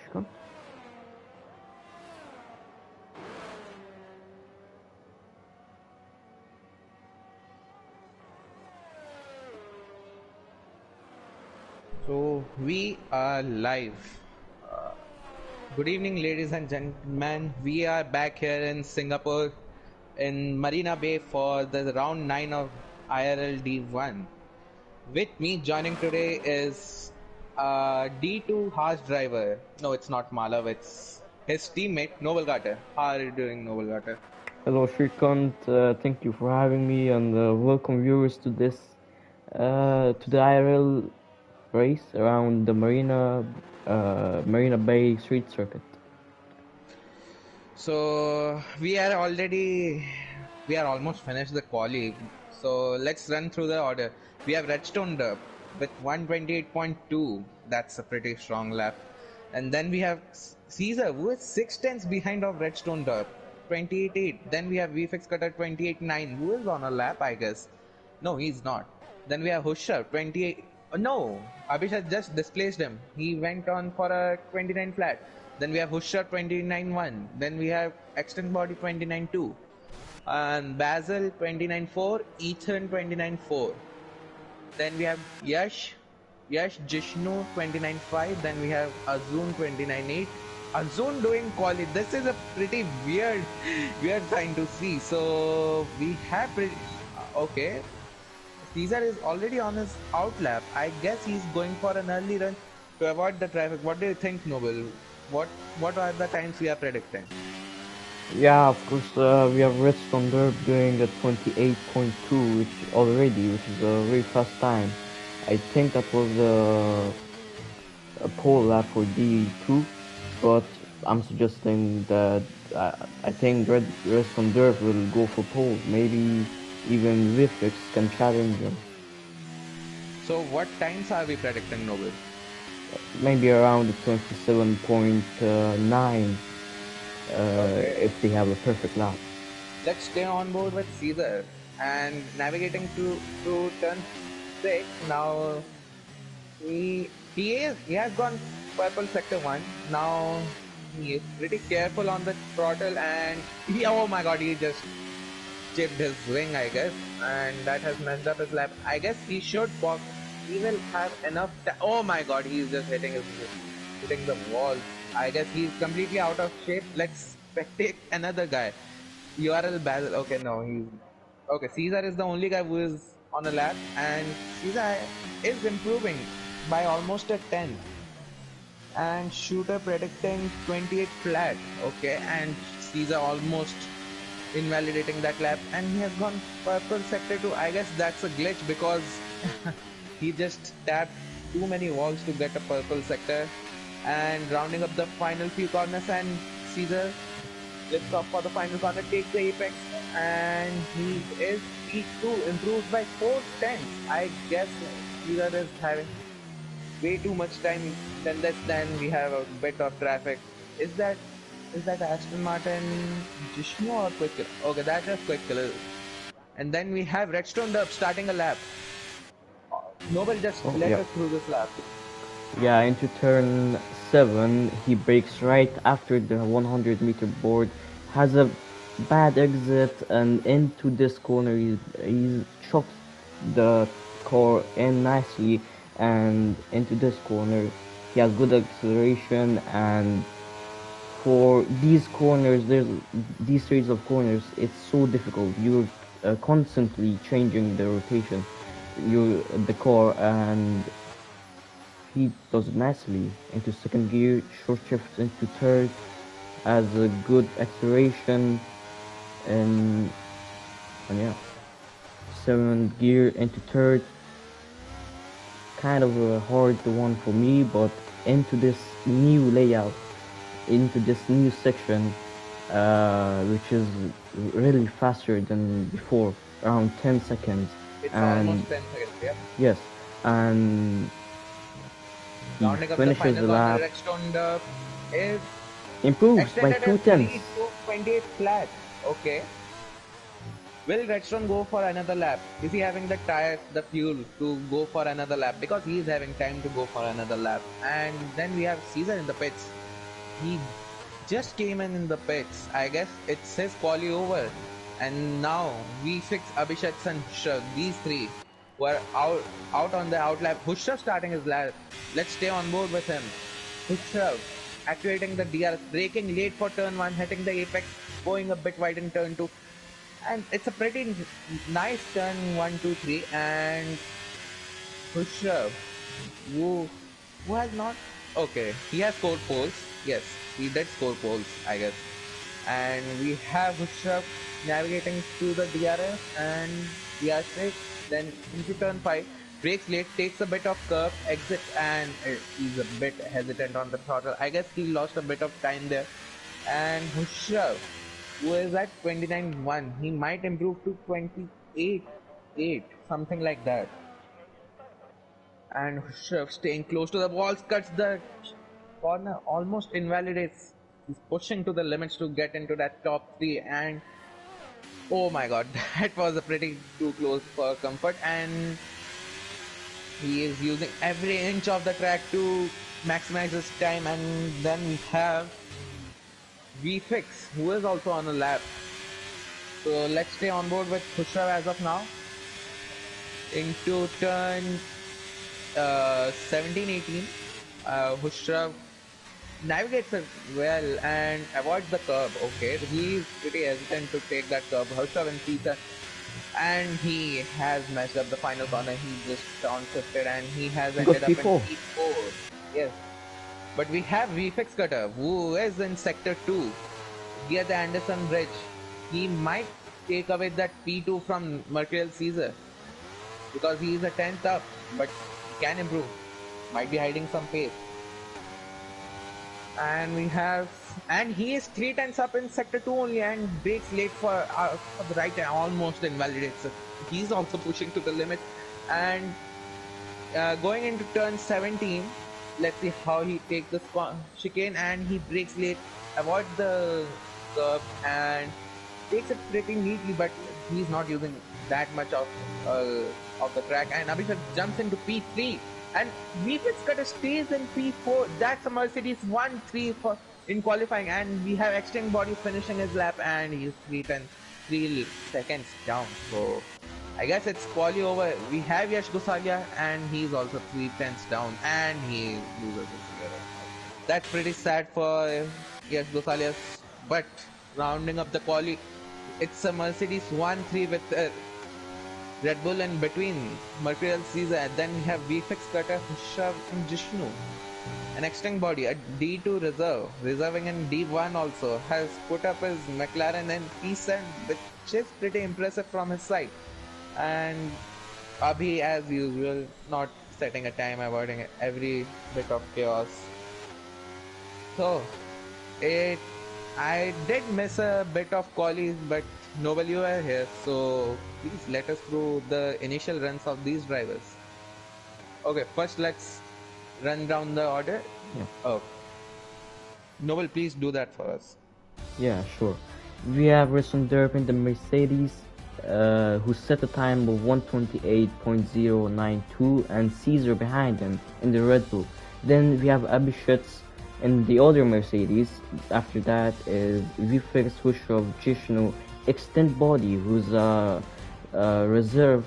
Seaon. So we are live. Uh, Good evening, ladies and gentlemen. We are back here in Singapore in Marina Bay for the round 9 of IRL D1. With me joining today is D2 harsh driver. No, it's not Malav, it's his teammate, Noble Carter. How are you doing, Noble Carter? Hello, Shrikant. Thank you for having me, and welcome viewers to this to the IRL race around the Marina Bay Street Circuit. So we are almost finished the quali. So let's run through the order. We have Redstone Derp with 128.2. That's a pretty strong lap. And then we have Caesar who is 6 tenths behind of Redstone Derp, 28.8. Then we have VFX Cutter 28.9 who is on a lap, I guess. No, he's not. Then we have Husher 28. No, Abhishek just displaced him. He went on for a 29 flat. Then we have Husher 29.1. Then we have Extend Body 29.2. And Basil 29.4. Ethan 29.4. Then we have Yash Jishnu 29.5. Then we have Azun 29.8. Azun doing quality. This is a pretty weird sign to see. So we have okay. Caesar is already on his outlap. I guess he's going for an early run to avoid the traffic. What do you think, Noble? What are the times we are predicting? Yeah, of course, we have Redstone Derp doing a 28.2, which is a very fast time. I think that was a pole lap for D2, but I'm suggesting that I think Redstone Derp will go for pole. Maybe even Vifix can challenge him. So what times are we predicting, Noble? Maybe around 27.9 Okay. if they have a perfect lap. Let's stay on board with Caesar and navigating to turn 6. Now he has gone purple sector 1. Now he is pretty careful on the throttle and oh my god, he just chipped his wing, I guess, and that has messed up his lap. I guess he should walk. He will have enough. Oh my god, he's just hitting the wall. I guess he's completely out of shape. Let's take another guy. URL Basil. Okay, no, he's okay. Caesar is the only guy who is on a lap, and Caesar is improving by almost a 10. And Shooter predicting 28 flat. Okay, and Caesar almost invalidating that lap, and he has gone purple sector 2. I guess that's a glitch because he just tapped too many walls to get a purple sector. And rounding up the final few corners, and Caesar lifts off for the final corner, takes the apex, and he improves by 4 tenths. I guess Caesar is having way too much time than this. Then we have a bit of traffic. Is that Aston Martin Jishnu or Quick Kill? Okay, that is Quick Kill. And then we have Redstone Derp starting a lap. Nobody just Oh, let yeah. us through this lap. Yeah, into turn 7, he brakes right after the 100-meter board, has a bad exit, and into this corner, he chops the car in nicely, and into this corner, he has good acceleration, and for these corners, these series of corners, it's so difficult. You're constantly changing the rotation, the car, and he does it nicely into second gear, short shifts into third, has a good acceleration, and, and yeah, seventh gear into third, kind of a hard one for me, but into this new layout, into this new section, which is really faster than before, around 10 seconds. It's And almost 10 seconds, yeah. yes, and he Rounding up the finishes final the corner, lap, Redstone Derp is improves by extended 2 his tenths. lead to 28 flat. Okay. Will Redstone go for another lap? Is he having the tire, the fuel to go for another lap? Because he is having time to go for another lap. And then we have Caesar in the pits. he just came in the pits. I guess it's his quali over. And now we fix Abhishek and Hushrav. These three were out on the outlap. Hushrav starting his lap. Let's stay on board with him. Hushrav activating the DRS, braking late for turn 1, hitting the apex, going a bit wide in turn 2. And it's a pretty nice turn 1, 2, 3. And Hushrav, who has not. Okay, he has scored poles. Yes, he did score poles, I guess. And we have Hushrav navigating through the DRS and DR straight. Then into turn 5, brakes late, takes a bit of curve, exits, and he's a bit hesitant on the throttle. I guess he lost a bit of time there. And Hushrav, who is at 29.1, he might improve to 28.8, something like that. And Hushrav staying close to the walls cuts the corner, almost invalidates. He's pushing to the limits to get into that top 3, and oh my god, that was a pretty too close for comfort. And he is using every inch of the track to maximize his time. And then we have VFix, who is also on a lap. So let's stay on board with Hushrav as of now. Into turn 17-18, Hushrav navigates it well and avoids the curb. Okay, he's pretty hesitant to take that curb. Hushrav and Peter, and he has messed up the final corner. He just downshifted and he has He got ended up in P4. P4. Yes, but we have VFX Cutter, who is in sector 2 near the Anderson Bridge. He might take away that P2 from Mercurial Caesar because he is a 10th up, but he can improve. Might be hiding some pace. And we have, and he is 3 tenths up in sector 2 only and breaks late for the right and almost invalidates it. He's also pushing to the limit. And going into turn 17, let's see how he takes this chicane, and he breaks late, avoids the curve and takes it pretty neatly, but he's not using that much of the track. And Abhishek jumps into P3, and Vifix Cutter stays in P4. That's a Mercedes 1-3 for in qualifying, and we have Extreme Body finishing his lap, and he's 3 seconds down. So I guess it's quali over. We have Yash Gosalia, and he's also 3 tenths down, and he loses his year. That's pretty sad for Yash Gosalia, but rounding up the quali, it's a Mercedes 1-3 with Red Bull in between, Mercurial Caesar, and then we have VFX Cutter, Hushrav and Jishnu. An extended body, a D2 reserve, reserving in D1 also, has put up his McLaren in P7, which is pretty impressive from his side. And Abhi, as usual, not setting a time, avoiding every bit of chaos. So, I did miss a bit of qualies, but Noble, you are here, so please let us through the initial runs of these drivers. Okay, first let's run down the order. Yeah. Oh, Noble, please do that for us. Yeah, sure. We have Resson Derp in the Mercedes, who set a time of 1:28.092, and Caesar behind him in the Red Bull. Then we have Abhishek in the other Mercedes. After that is Vifix Hushrav Jishnu, Extend Body, who's a reserve,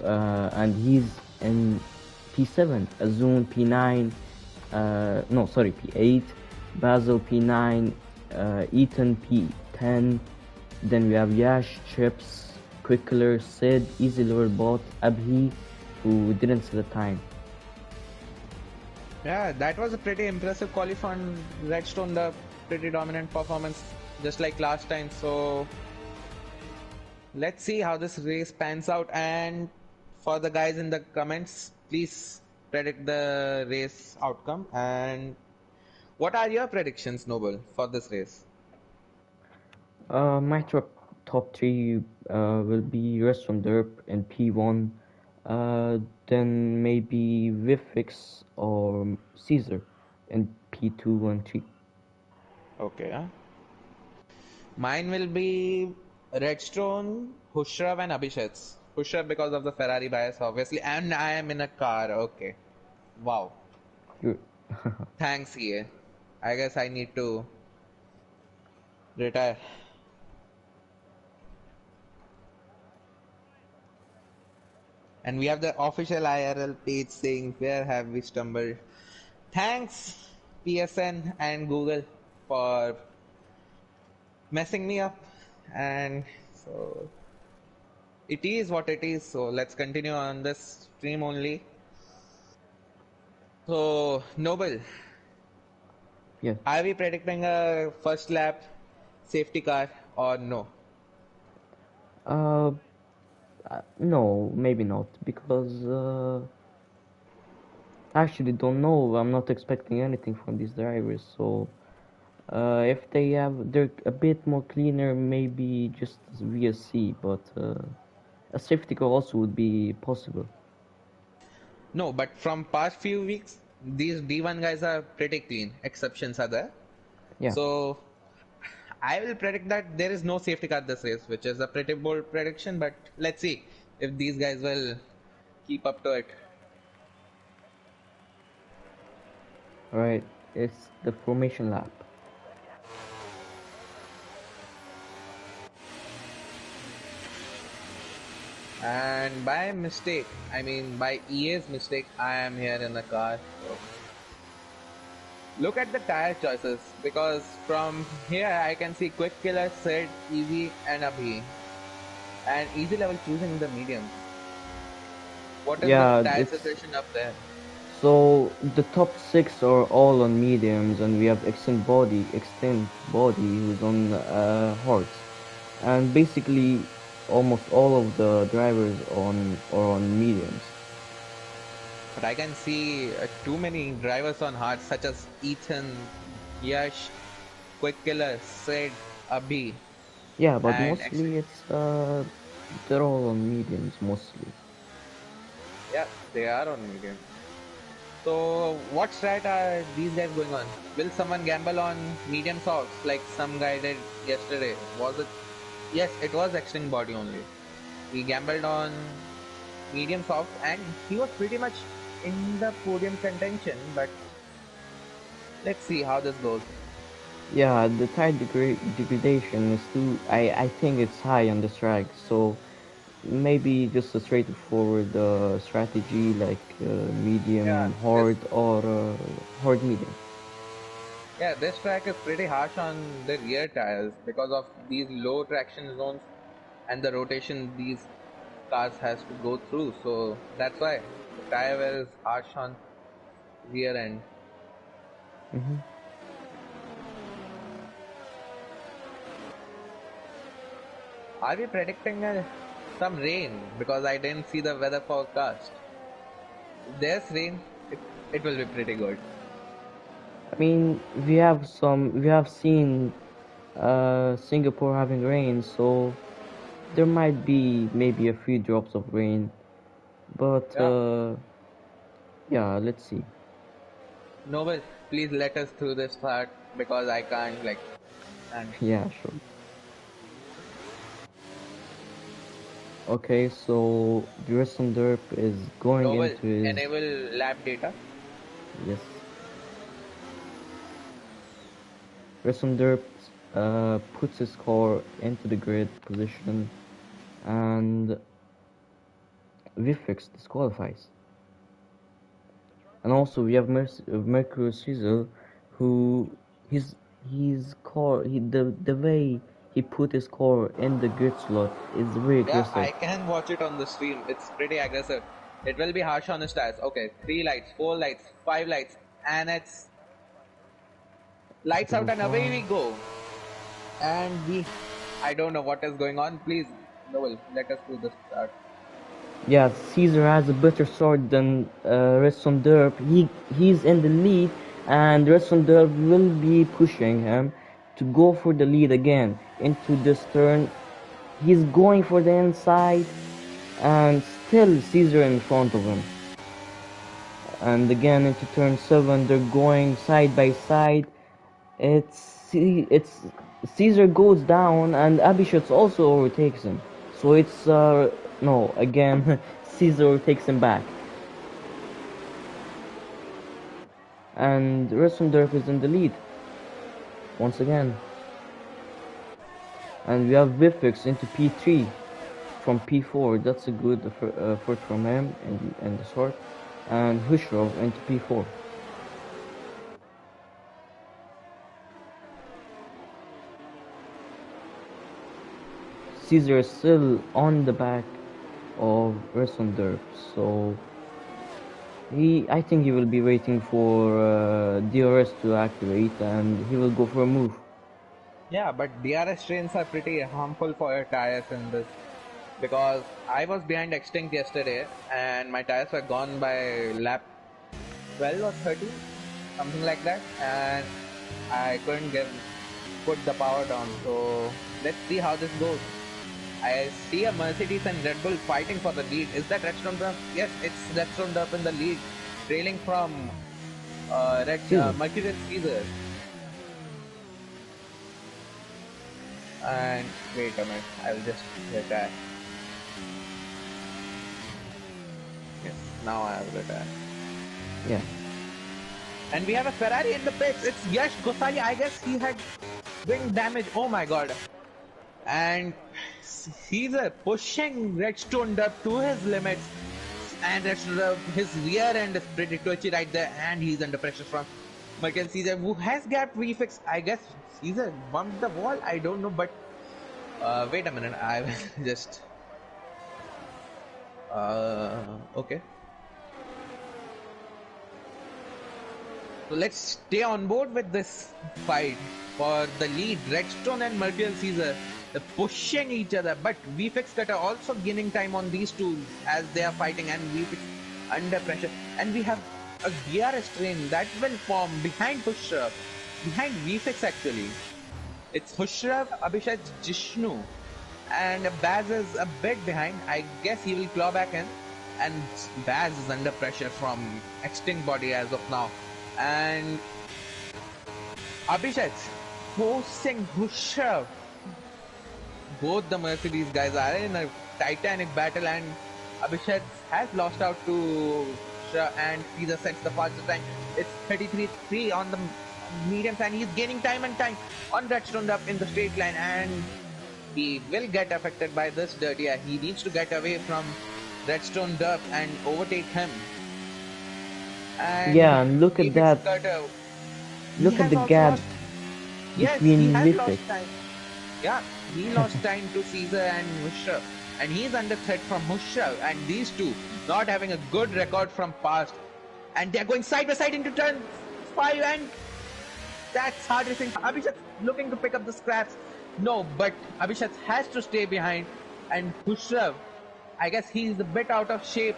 and he's in P7, Azun P9, P8, Basil P9, Eaton P10. Then we have Yash, Chips, Quickler, Sid, Easy Lower Bot, Abhi, who didn't set the time. Yeah, that was a pretty impressive quali from Redstone, the pretty dominant performance, just like last time. So let's see how this race pans out. And for the guys in the comments, please predict the race outcome. And what are your predictions, Noble, for this race? My top three will be Rest from Derp in P1, then maybe Vifix or Caesar in P2 and 3. Okay. Mine will be Redstone, Hushrav, and Abhishek. Hushrav because of the Ferrari bias, obviously, and I am in a car. Okay. Wow. Good. Thanks, EA. I guess I need to retire. And we have the official IRL page saying, "Where have we stumbled?" Thanks, PSN and Google, for messing me up. And so it is what it is. So let's continue on this stream only. So, Noble, Yes. are we predicting a first lap safety car or no? Uh, no, maybe not, because I actually don't know. I'm not expecting anything from these drivers. So if they're a bit more cleaner, maybe just VSC, but a safety car also would be possible. No, but from past few weeks, these D1 guys are pretty clean. Exceptions are there. Yeah. So I will predict that there is no safety car this race, which is a pretty bold prediction. But let's see if these guys will keep up to it. All right. It's the formation lap. And by mistake, I mean by EA's mistake, I am here in the car. So look at the tire choices, because from here I can see Quick Killer, Sid, Easy, and Abhi. And Easy level choosing the medium. What is the Yeah, tire it's situation up there? so the top six are all on mediums, and we have Extend Body, who's on hards, and basically almost all of the drivers on are on mediums. But I can see too many drivers on hard, such as Ethan, Yash, Quick Killer, Sid, Abhi, Yeah, but and mostly they're all on mediums mostly. yeah, they are on medium. So what strat are these guys going on? Will someone gamble on medium socks like some guy did yesterday? Was it? Yes, it was extreme body only. He gambled on medium socks and he was pretty much in the podium contention. But let's see how this goes. Yeah, the degradation is too. I think it's high on this track, so maybe just a straightforward strategy like Yeah, medium this hard or hard medium. yeah this track is pretty harsh on the rear tires because of these low traction zones and the rotation these cars has to go through. So that's why the tire wear is harsh on rear end. Hmm. Are we predicting some rain? Because I didn't see the weather forecast. If there's rain, it will be pretty good. I mean, we have seen Singapore having rain, so there might be maybe a few drops of rain, but Yeah. yeah, let's see. Noble, please let us through this part because I can't like. And Yeah, sure. Okay, so Dresden Derp is going Noble, into his enable lab data. yes. Dresden Derp puts his car into the grid position, and Vifix disqualifies. And also we have Mercury Caesar, who his his car the way he put his car in the grid slot is very Yeah, aggressive. I can watch it on the stream. It's pretty aggressive. It will be harsh on his tires. Okay, 3 lights, 4 lights, 5 lights, and it's lights out and away we go. And I don't know what is going on. Please, Noel, let us do this start. Yeah, Caesar has a better sword than Redstone Derp. He's in the lead, and Redstone Derp will be pushing him to go for the lead again into this turn. He's going for the inside, and still Caesar in front of him. And again into turn 7, they're going side by side. It's Caesar goes down, and Abishutz also overtakes him. So it's no, again Caesar takes him back, and Ressendorf is in the lead. once again. And we have Vifix into P3 from P4. That's a good effort from him in the short. And Hushrov into P4. Caesar is still on the back of Resondurp, so I think he will be waiting for DRS to activate, and he will go for a move. Yeah, but DRS trains are pretty harmful for your tires in this, because I was behind Extinct yesterday and my tires were gone by lap 12 or 13, something like that, and I couldn't put the power down. So let's see how this goes. I see a Mercedes and Red Bull fighting for the lead. Is that Redstone Duff? Yes, it's Redstone Duff in the lead, trailing from Mercury Caesar. And wait a minute, I will just retire. Yes, now I have retired. Yeah. And we have a Ferrari in the pits. It's Yash Gosali. I guess he had wing damage. Oh my god. And Caesar pushing Redstone up to his limits. And Redstone, his rear end is pretty twitchy right there. And he's under pressure from Michael Caesar, who has gap refix. I guess Caesar bumped the wall. I don't know, but wait a minute. I will just. Okay. So let's stay on board with this fight for the lead. Redstone and Mercurial Caesar, they're pushing each other, but VFX Cutter also gaining time on these two as they are fighting, and VFX under pressure. And we have a DRS train that will form behind Hushrav, behind VFX actually. It's Hushrav, Abhishek, Jishnu, and Baz is a bit behind. I guess he will claw back in, and Baz is under pressure from Extinct Body as of now. And Abhishek forcing Hushrav. Both the Mercedes guys are in a titanic battle, and Abhishek has lost out to Hushrav, and Caesar sets the fastest time. It's 33.3 on the mediums, and he's gaining time and time on Redstone up in the straight line, and he will get affected by this dirty air. He needs to get away from Redstone Duff and overtake him. And yeah, and look at that. Look at the gap between he has Vifix. lost time. Yeah, he lost time to Caesar and Hushrav, and he's under threat from Hushrav, and these two not having a good record from past, and they're going side by side into turn 5, and that's hard racing. Abhishek looking to pick up the scraps. No, but Abhishek has to stay behind, and Hushrav, I guess he's a bit out of shape,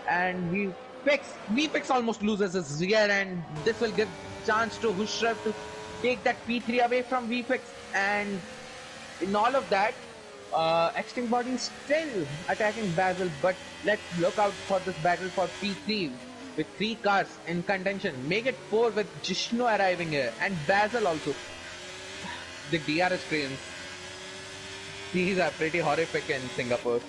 and VFix almost loses his rear, and this will give chance to Hushrav to take that P3 away from VFix. And in all of that, Extinct Body is still attacking Basil, but let's look out for this battle for P3 with 3 cars in contention. Make it 4 with Jishnu arriving here, and Basil also. The DRS trains, these are pretty horrific in Singapore.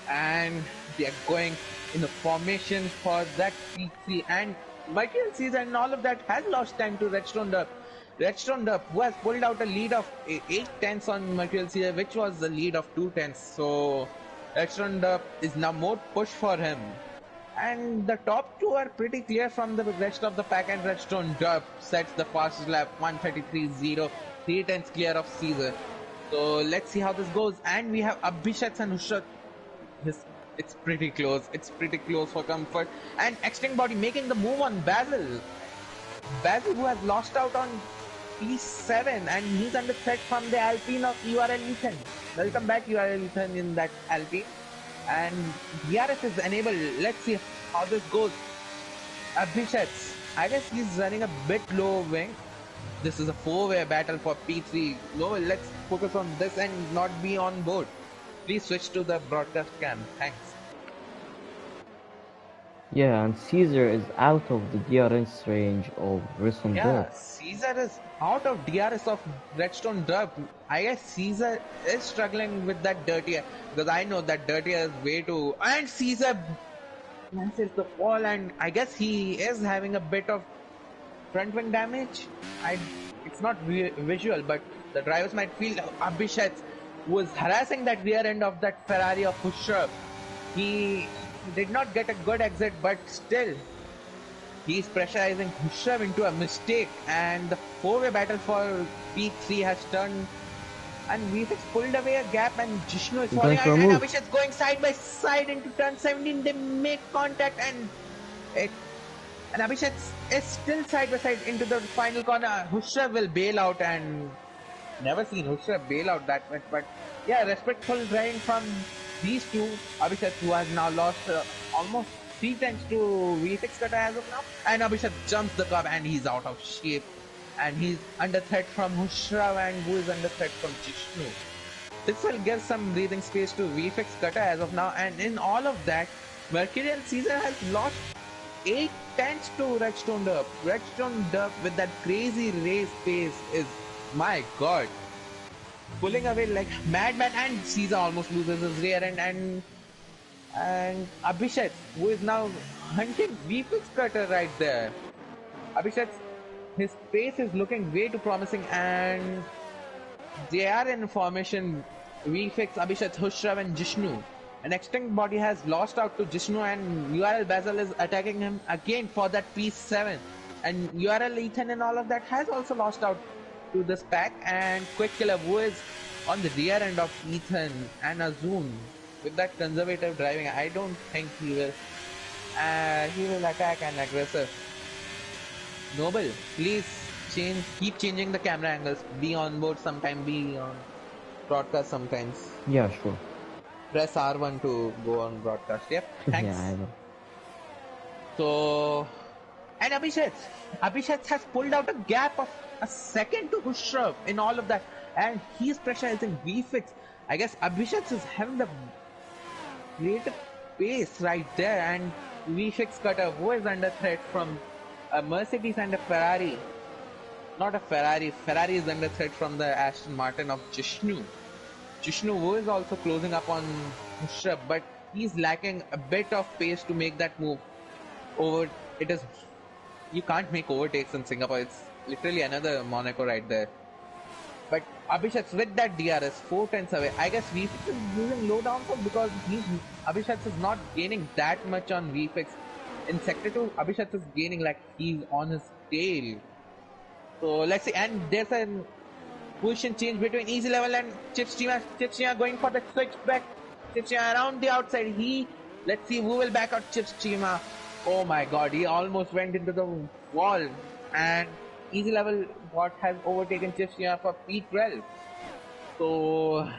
And they are going in the formation for that P3, and Michael Caesar and all of that has lost time to Redstone Duff. Redstone Duff, who has pulled out a lead of 8 tenths on Michael Caesar, which was the lead of 2 tenths. So Redstone Duff is now more push for him. And the top 2 are pretty clear from the rest of the pack, and Redstone Duff sets the fastest lap, 1:33.0, 3 tenths clear of Caesar. So let's see how this goes. And we have Abhishek and Hushrat. It's pretty close. It's pretty close for comfort. And Extinct Body making the move on Basil. Basil, who has lost out on P7, and he's under threat from the Alpine of URL Ethan. Welcome back, URL Ethan, in that Alpine. And DRS is enabled. Let's see how this goes. Abhishek, I guess he's running a bit low wing. This is a 4-way battle for P3. No, let's focus on this and not be on board. Please switch to the broadcast cam. Thanks. Yeah, and Caesar is out of the DRS range of Redstone Duff. Caesar is out of DRS of Redstone Duff. I guess Caesar is struggling with that dirty air, because I know that dirty air is way too. And Caesar smashes the wall, and I guess he is having a bit of front wing damage. It's not visual, but the drivers might feel Abhishek was harassing that rear end of that Ferrari of Khusrav. He did not get a good exit, but still he's pressurizing Khusrav into a mistake, and the four-way battle for P3 has turned, and Vfx pulled away a gap, and Jishnu is He's falling going for out, a and move. Abhishek's going side by side into turn 17. They make contact, and it and Abhishek is still side by side into the final corner. Khusrav will bail out, and never seen Khusrav bail out that much. But yeah, respectful driving from these two. Abhishek, who has now lost almost 3 times to V6 cutter as of now, and Abhishek jumps the curb and he's out of shape. And he's under threat from Khusrav, and who is under threat from Jishnu. This will give some breathing space to VFX cutter as of now, and in all of that, Mercurial Caesar has lost 8 tenths to Redstone Derp. Redstone Derp with that crazy race pace is, my god, pulling away like madman, and Caesar almost loses his rear end, and Abhishek, who is now hunting VFX cutter right there. Abhishek, his pace is looking way too promising, and they are in formation. VFX, Abhishek, Khusrav, and Jishnu. An extinct body has lost out to Jishnu, and URL Basil is attacking him again for that P7. And URL Ethan and all of that has also lost out to this pack. And Quick Killer, who is on the rear end of Ethan and Azun with that conservative driving, I don't think he will attack and aggressive. Noble, please keep changing the camera angles. Be on board sometime, be on broadcast sometimes. Yeah, sure. Press R1 to go on broadcast. Yep, thanks. Yeah, I know. So, and Abhishek has pulled out a gap of a second to Khusrav in all of that, and he's pressurizing VFX. I guess Abhishek is having the greater pace right there, and VFX cutter, who is under threat from a Mercedes and a Ferrari. Not a Ferrari. Ferrari is under threat from the Aston Martin of Jishnu. Jishnu, who is also closing up on Khusrav, but he's lacking a bit of pace to make that move. You can't make overtakes in Singapore. It's literally another Monaco right there. But Abhishek with that DRS 4 tenths away. I guess VFX is using low downforce because Abhishek is not gaining that much on VFX. In Sector 2, Abhishek is gaining like he's on his tail. So let's see, and there's a position change between Easy Level and Chipschema going for the switchback. Chipschema around the outside. Let's see who will back out Chipschema. Oh my god, he almost went into the wall, and Easy Level bot has overtaken Chipschema for P12. So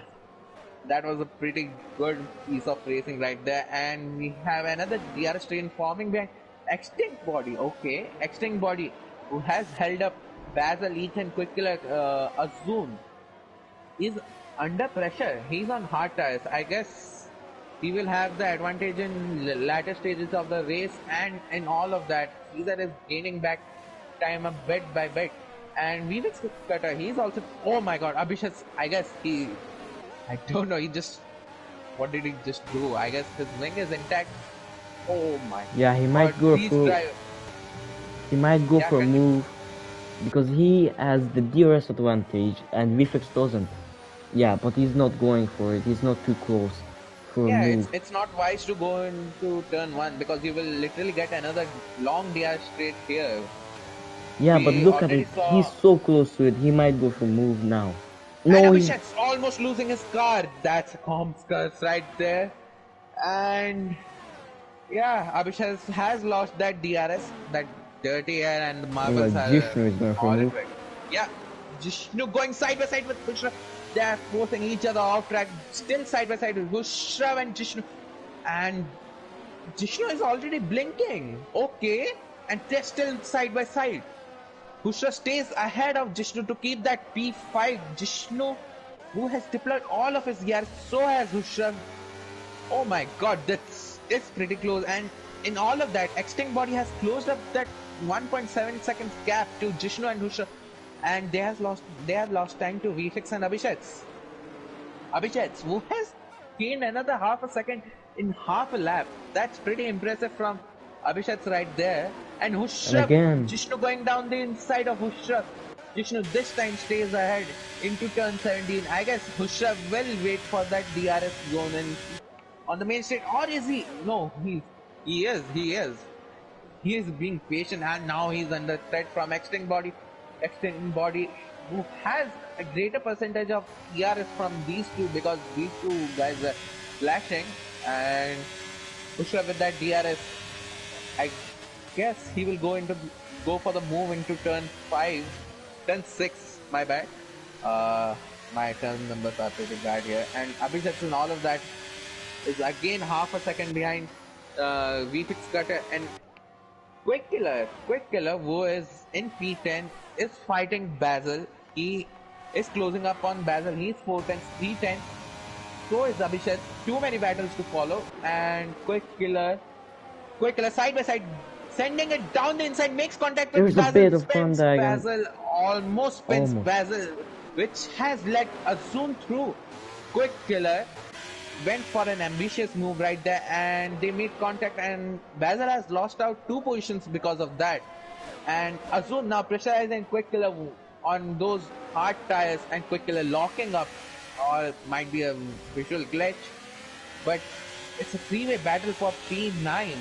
that was a pretty good piece of racing right there, and we have another DRS train forming behind Extinct Body. Okay, Extinct Body, who has held up Basil, Ethan, Quick Killer, Azun, is under pressure. He's on hard tires. I guess he will have the advantage in latter stages of the race, and in all of that, Caesar is gaining back time a bit by bit. And Vivek Cutter, he's also, oh my god, Abhishek, I guess I don't know, what did he just do? I guess his wing is intact. Oh my yeah, he god, might go for a continue. move because he has the DRS advantage and VFX doesn't. Yeah, but he's not going for it. He's not too close for a move. It's not wise to go into turn 1 because you will literally get another long DRS straight here. Yeah, but look at it. He's so close to it. He might go for move now. No, and Abhishek's almost losing his car. That's a comms curse right there. And yeah, Abhishek has lost that DRS, that dirty air, and the marbles are Jishnu is going for move. Yeah, Jishnu going side by side with Khusrav. They are forcing each other off track. Still side by side with Khusrav and Jishnu. And Jishnu is already blinking. Okay, and they're still side by side. Khusrav stays ahead of Jishnu to keep that P5. Jishnu, who has deployed all of his gears, so has Khusrav. Oh my god, it's pretty close. And in all of that, Extinct Body has closed up that 1.7 seconds gap to Jishnu and Khusrav, and they have lost time to VFX and Abhishek, who has gained another half a second in half a lap. That's pretty impressive from Abhishek's right there. And And Hushraf, again, Jishnu going down the inside of Hushraf. Jishnu this time stays ahead into turn 17. I guess Hushraf will wait for that DRS zone and on the main straight. Or is he? No, he is. He is being patient and now he's under threat from Extinct Body, who has a greater percentage of ERS from these two because these two guys are flashing and Bushra with that DRS. I guess he will go for the move into turn 6. My bad. Uh, my turn numbers are pretty bad here, and Abhishek in all of that is again half a second behind VFix Cutter and Quick Killer, who is in P10, is fighting Basil. He is closing up on Basil. He's 4 tenths, 3 tenths. So is Abhishek. Too many battles to follow. And Quick Killer side by side, sending it down the inside, makes contact with there's a Basil, bit of front spins drag and Basil, almost spins almost. Basil, which has let a zoom through. Quick Killer went for an ambitious move right there and they made contact and Basil has lost out 2 positions because of that. And Azun now pressurizing Quick Killer on those hard tires and Quick Killer locking up, or it might be a visual glitch, but it's a 3-way battle for P9.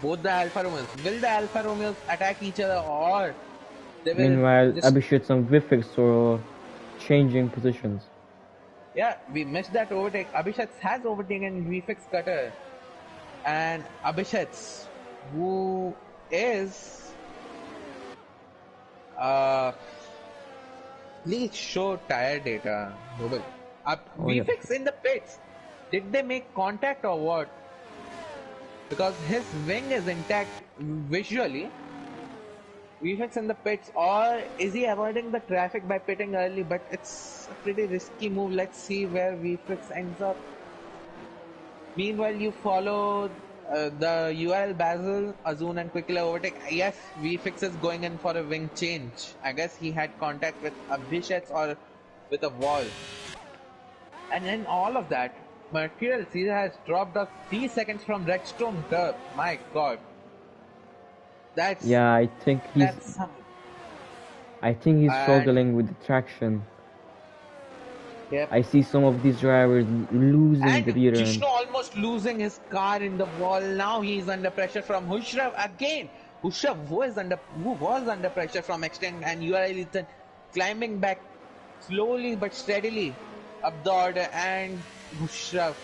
Both the Alfa Romeos. Will the Alfa Romeos attack each other or they will Meanwhile, just... Abhishek and Vifix are changing positions. Yeah, we missed that overtake. Abhishek has overtaken VFX Cutter. And Abhishek, who is... please show tire data, Noble. Oh yeah, VFX sure. in the pits. Did they make contact or what? Because his wing is intact visually. VFX in the pits, or is he avoiding the traffic by pitting early? But it's a pretty risky move. Let's see where VFX ends up. Meanwhile, you follow the URL Basil, Azun and Quickly overtake. Yes, VFX is going in for a wing change. I guess he had contact with Abhishek or with a wall. And in all of that, Mercurial Caesar has dropped off 3 seconds from Redstone Turf. My god. That's Yeah, some... I think he's And struggling with the traction. yep. I see some of these drivers losing And the rear Jishnu end. almost losing his car in the wall. Now he's under pressure from Hushraf again. Hushraf who was under pressure from Extend and URL Ethan climbing back slowly but steadily up the order, and Hushraf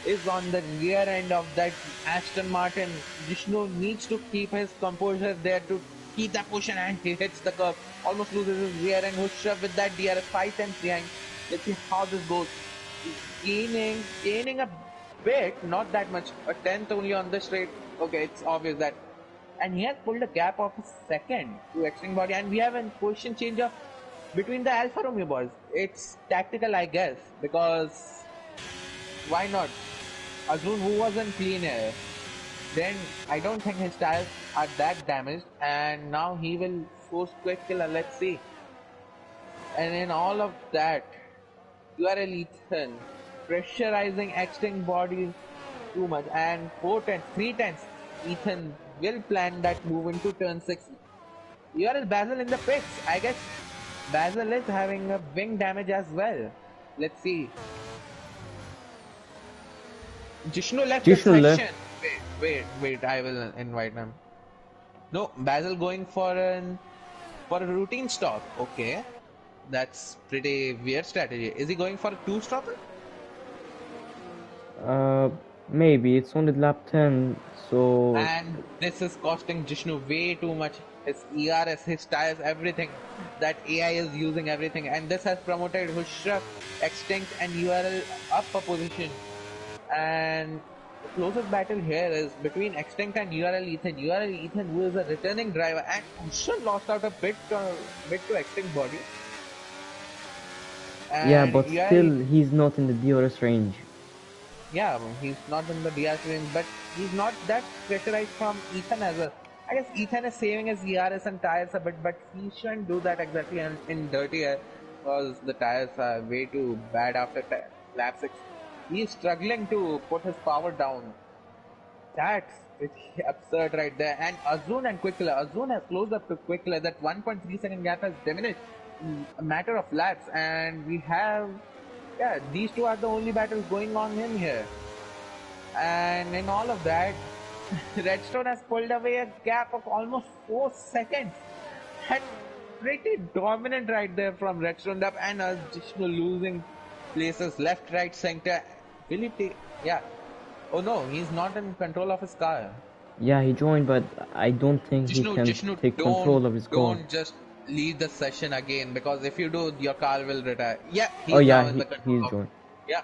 is on the rear end of that Aston Martin. Jishnu needs to keep his composure there to keep that position and he hits the curve. Almost loses his rear end. Hushraf with that DRS 5 tenths behind. Let's see how this goes. Gaining a bit, not that much, a tenth only on the straight. Okay, it's obvious that. And he has pulled a gap of a second to Extreme Body, and we have a position change of between the Alfa Romeo boys. It's tactical, I guess, because why not? Azun, who was in clean air, then I don't think his tires are that damaged, and now he will force Quick Killer. Let's see. And in all of that, URL Ethan pressurizing Extinct Body too much, and 3 tenths. Ethan will plan that move into turn 6. URL Basil in the pits. I guess Basil is having a wing damage as well. Let's see. Jishnu left the Jishnu session. left. Wait. I will invite him. No, Basil going for a routine stop. Okay. That's pretty weird strategy. Is he going for a 2-stopper? Maybe it's only lap 10, so And this is costing Jishnu way too much. His ERS, his tires, everything. That AI is using everything. And this has promoted Hushraf, Extinct and URL up a position. And the closest battle here is between Extinct and URL Ethan. URL Ethan, who is a returning driver, and Hushraf lost out a bit to Extinct Body. And yeah, but URL, still he's not in the DRS range. yeah, he's not in the DRS range, but he's not that pressurized from Ethan as well. I guess Ethan is saving his ERS and tires a bit, but he shouldn't do that exactly in dirty air because the tires are way too bad after lap 6. He's struggling to put his power down. That's pretty absurd right there. And Azun and Quickler. Azun has closed up to Quickler. That 1.3 second gap has diminished in a matter of laps. And we have, yeah, these two are the only battles going on in here. And in all of that, Redstone has pulled away a gap of almost 4 seconds. That's pretty dominant right there from Redstone up, and Jishnu losing places left, right, center. Will he take? Yeah. Oh no, he's not in control of his car. Yeah, he joined, but I don't think he can Jishnu, take control of his car. don't just leave the session again, because if you do, your car will retire. Yeah, Oh he's yeah, now in the control he's of. joined. Yeah.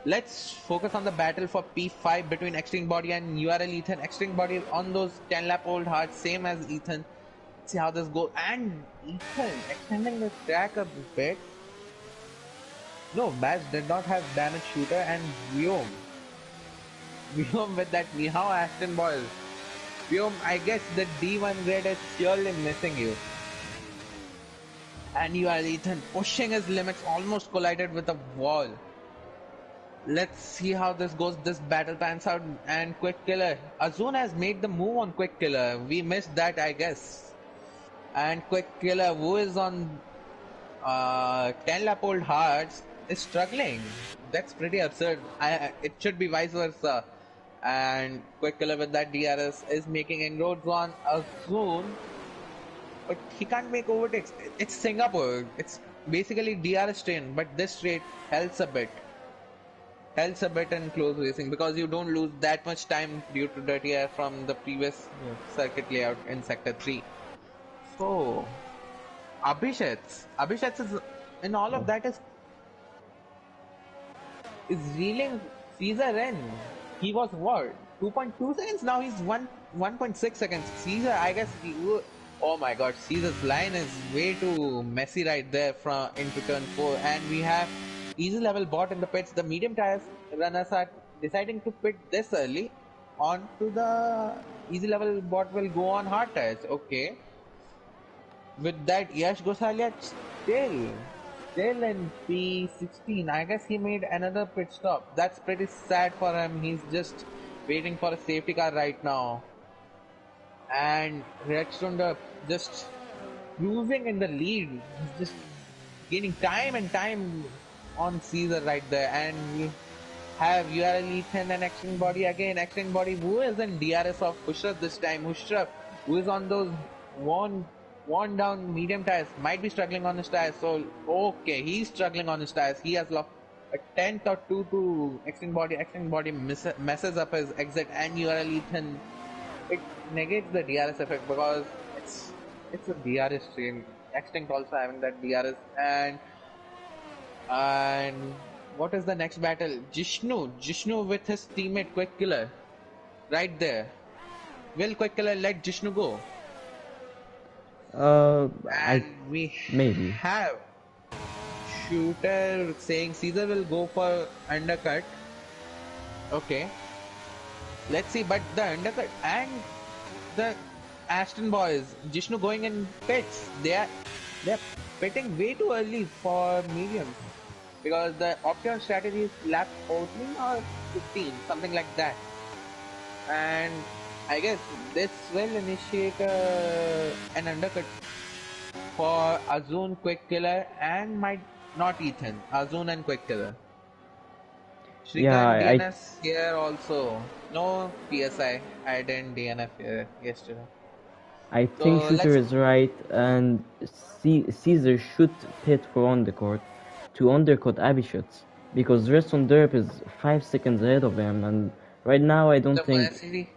Let's focus on the battle for P5 between Extinct Body and URL Ethan. Extinct Body on those 10 lap old hearts, same as Ethan. See how this goes. And Ethan extending the track a bit. No, Baz did not have damage shooter, and Vyom. Vyom with that Nihao Aston Boyle. Vyom, I guess the D1 grade is surely missing you. And you are Ethan pushing his limits, almost collided with a wall. Let's see how this goes. This battle pans out. And Quick Killer. Azun has made the move on Quick Killer. We missed that, I guess. And Quick Killer, who is on 10 lap old hearts, is struggling. That's pretty absurd. It should be vice versa. And Quick Killer with that DRS is making inroads on Azun. But he can't make overtakes. It's Singapore. It's basically DRS train, but this straight helps a bit. Helps a bit in close racing because you don't lose that much time due to dirty air from the previous circuit layout in sector 3. So Abhishek is in all of that is reeling Caesar in. He was what, 2.2 seconds, now he's 1.6 seconds. Caesar, I guess oh my god, Caesar's line is way too messy right there from into turn 4, and we have easy level bot in the pits. The medium tires runners are deciding to pit this early. Onto the easy level bot will go on hard tires. Okay. With that, Yash Gosalia still in P16. I guess he made another pit stop. That's pretty sad for him. He's just waiting for a safety car right now. And Redstone just cruising in the lead. He's just gaining time and time on Caesar right there. And we have URL Ethan and Action Body again. Action Body, who is in DRS of Hushraf this time. Hushraf, who is on those worn down medium tires, might be struggling on his tires. So okay, he's struggling on his tires. He has lost a tenth or two to Extinct Body. Extinct Body messes up his exit, and URL Ethan, it negates the DRS effect because it's a DRS train. Extinct also having that DRS. And what is the next battle? Jishnu with his teammate Quick Killer right there. Will Quick Killer let Jishnu go? And we maybe have Shooter saying Caesar will go for undercut. Okay, let's see. But the undercut and the Aston boys, Jishnu going in pits. They're pitting way too early for mediums because the optimal strategy is lap 14 or 15, something like that. And I guess this will initiate an undercut for Azun, Quick Killer, and might not Ethan. Azun and Quick Killer. Shrikant DNS here also. No PSI. I didn't DNF here yesterday. I think Shooter is right, and Caesar should pit for undercut to undercut Abhishek because Reston Derp is 5 seconds ahead of him, and right now I don't think.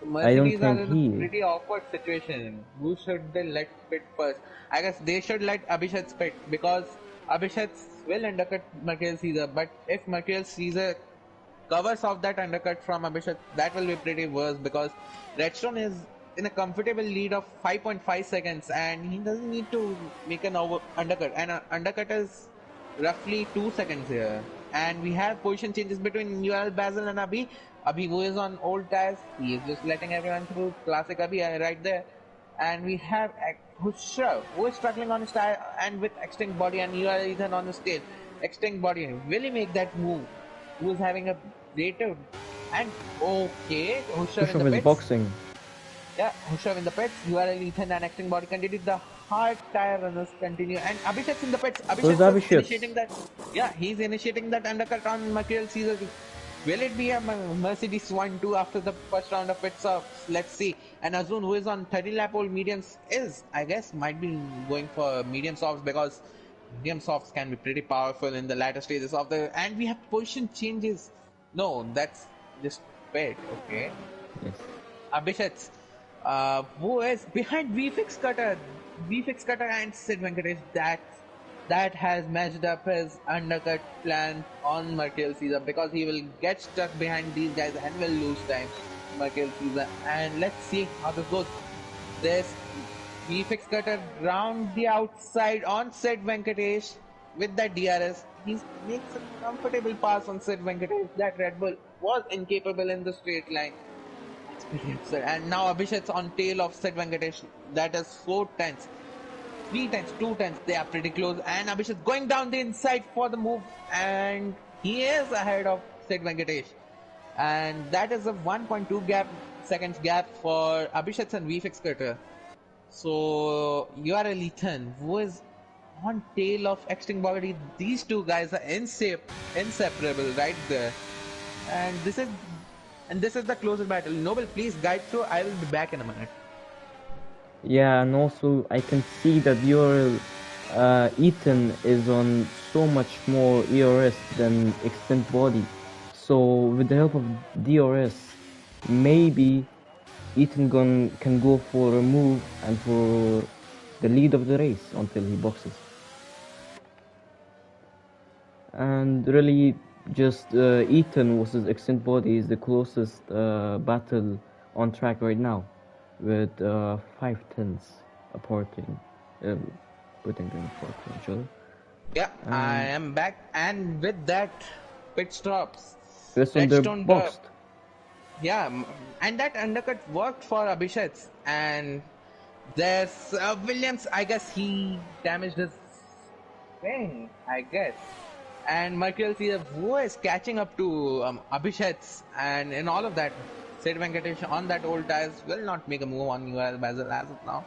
Mercedes are in a pretty awkward situation. Who should they let pit first? I guess they should let Abhishek pit because Abhishek will undercut Mercurial Caesar, but if Mercurial Caesar covers off that undercut from Abhishek, that will be pretty worse because Redstone is in a comfortable lead of 5.5 seconds and he doesn't need to make an undercut, and an undercut is roughly 2 seconds here. And we have position changes between UL, Basil and Abhi. Abhi, who is on old tires, he is just letting everyone through. Classic Abhi right there. And we have Hushraf, who is struggling on his tire and with Extinct Body, and UL Ethan on the stage. Extinct Body, will he make that move? Who is having a greater And okay, Hushav in the Khrushchev is pits. boxing. Yeah, Hushav in the pits. URL Ethan and acting body continue. The hard tire runners continue. And Abhishek's in the pits. So is Abhishek is Abhishek. initiating that. Yeah, he's initiating that undercut on Mercurial Caesar. Will it be a Mercedes 1-2 after the first round of pit stops? Let's see. And Azun, who is on 30 lap old mediums, is, I guess, might be going for medium softs because medium softs can be pretty powerful in the latter stages of the. And we have position changes. No, that's just pit, okay. Yes. Abhishek, who is behind VFix Cutter, VFix Cutter and Sid Venkatesh. That has messed up his undercut plan on Mercurial Caesar because he will get stuck behind these guys and will lose time. Mercurial Caesar, and let's see how this goes. This VFX Cutter round the outside on Sid Venkatesh with that DRS. He makes a comfortable pass on Sid Venkatesh. That Red Bull was incapable in the straight line. That's pretty absurd. And now Abhishek's on tail of Sid Venkatesh. That is 4 tenths. 3 tenths, 2 tenths. They are pretty close. And Abhishek's going down the inside for the move. And he is ahead of Sid Venkatesh. And that is a 1.2 seconds gap for Abhishek and VFX Cutter. So you are a Ethan who is on tail of Extinct Body. These two guys are inseparable right there. And this is the closer battle. Noble, please guide through. I will be back in a minute. Yeah, and also I can see that your Ethan is on so much more ERS than extent body. So with the help of DRS, maybe Ethan can go for a move and for the lead of the race until he boxes. And really, just Ethan versus extent body is the closest battle on track right now, with 5 tenths apporting, putting them apart from each other. Yeah, I am back, and with that, pit stops. Redstone, they're Redstone, boxed. yeah, and that undercut worked for Abhishek. And there's Williams. I guess he damaged his thing. I guess. And Mercurial Caesar, who is catching up to Abhishek, and in all of that, Sid Venkatesh on that old tires will not make a move on URL Basil as of now.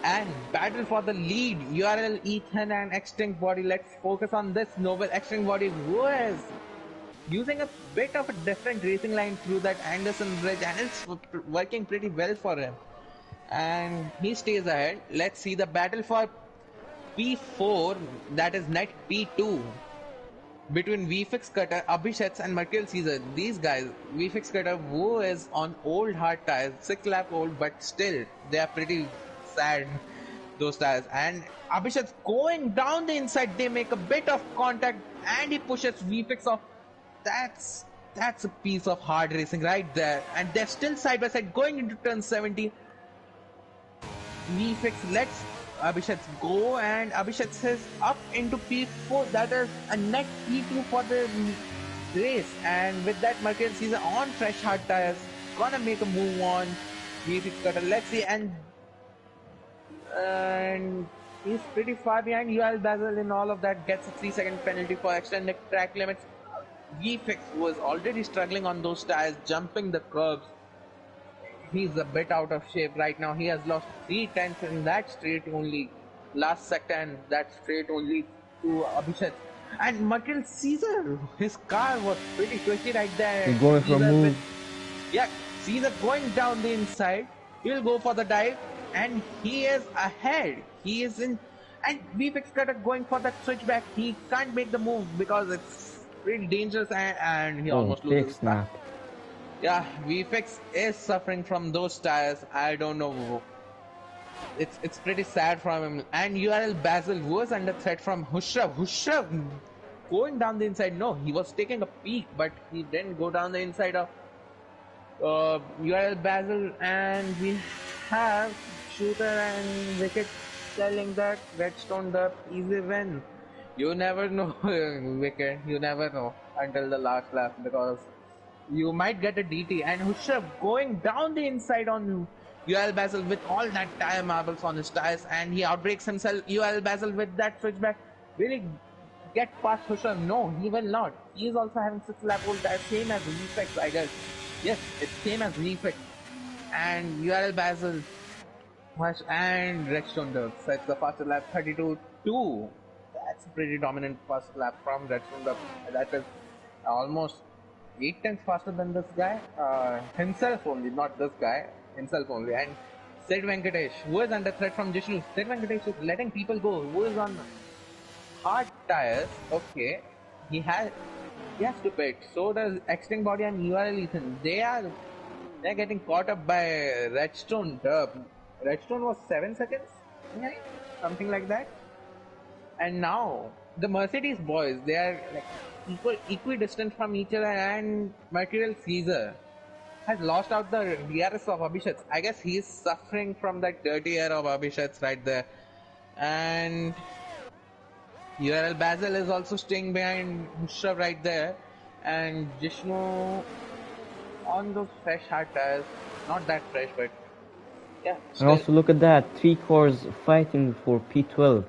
And battle for the lead, URL Ethan and Extinct Body. Let's focus on this noble Extinct Body who is using a bit of a different racing line through that Anderson Bridge, and it's working pretty well for him. And he stays ahead. Let's see the battle for P4, that is net P2, between VFX Cutter, Abhishek and Mercurial Caesar. These guys, VFX Cutter, who is on old hard tires, 6 lap old, but still they are pretty sad, those tires. And Abhishek going down the inside, they make a bit of contact and he pushes VFX off. That's a piece of hard racing right there. And they're still side by side going into turn 70. VFX lets Abhishek go, and Abhishek says up into P4. That is a net P2 for the race. And with that, Mercurial Caesar on fresh hard tires, gonna make a move on VFX Cutter. Let's see, and he's pretty far behind. UL Basil in all of that gets a 3-second penalty for extended track limits. VFX was already struggling on those tires, jumping the curbs. He's a bit out of shape right now. He has lost 3 tenths in that straight only. Last sector, and that straight only to Abhishek. And Mercurial Caesar, his car was pretty twitchy right there. He's going for a move. Yeah, Caesar going down the inside. He'll go for the dive, and he is ahead. He is in, and VFX Cutter going for that switchback. He can't make the move because it's pretty dangerous, and he almost loses. Snap. Yeah, VFX is suffering from those tires. I don't know. It's pretty sad from him. And URL Basil was under threat from Hushav. Hushav going down the inside. No, he was taking a peek, but he didn't go down the inside of URL Basil. And we have Shooter and Wicket telling that Redstone the easy win. You never know, Wicket. You never know until the last lap, because you might get a DT. And Hushav going down the inside on UL Basil with all that tire marbles on his tires, and he outbreaks himself. UL Basil with that switchback, really get past Hushav. No, he will not. He is also having 6 lap hold, same as Reflex, I guess. Yes, it's same as Reflex. And URL Basil and Redstone Derp sets the fastest lap 32.2. That's a pretty dominant fast lap from Redstone Derp. That is almost 8 times faster than this guy. Himself only, not this guy. Himself only. And Sid Venkatesh, who is under threat from Jishnu. Sid Venkatesh is letting people go. Who is on hard tires? Okay. He has to pit. So does Extinct Body and URL Ethan. They're getting caught up by Redstone Derp. Redstone was 7 seconds, something like that. And now the Mercedes boys, they are like equidistant from each other, and Material Caesar has lost out the DRS of Abhishek. I guess he is suffering from that dirty air of Abhishek right there. And URL Basil is also staying behind Mushra right there. And Jishnu on those fresh hard tires, not that fresh, but yeah. And also look at that, 3 cars fighting for P12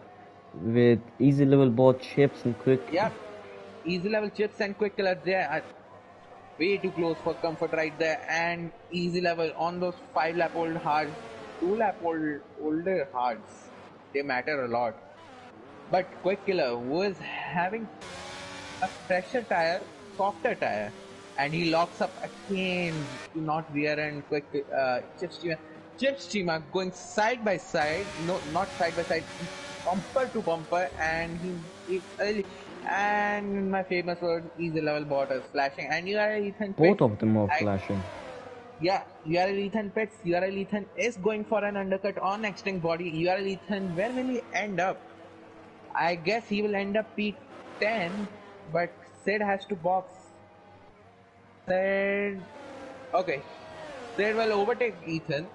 with easy level bot chips and quick. Yeah, easy level chips and quick killer there are way too close for comfort right there. And easy level on those 5 lap old hards, 2 lap older hards, they matter a lot. But quick killer was having a fresher tire, softer tire, and he locks up again to not rear end quick chip steamer going side by side, no, not side by side, bumper to bumper, and he and my famous word, easy level bot is flashing, and URL Ethan both of them are flashing. Yeah, URL Ethan pits. URL Ethan is going for an undercut on Extinct Body. URL Ethan, where will he end up? I guess he will end up P10, but Sid has to box. Sid, okay, Sid will overtake Ethan.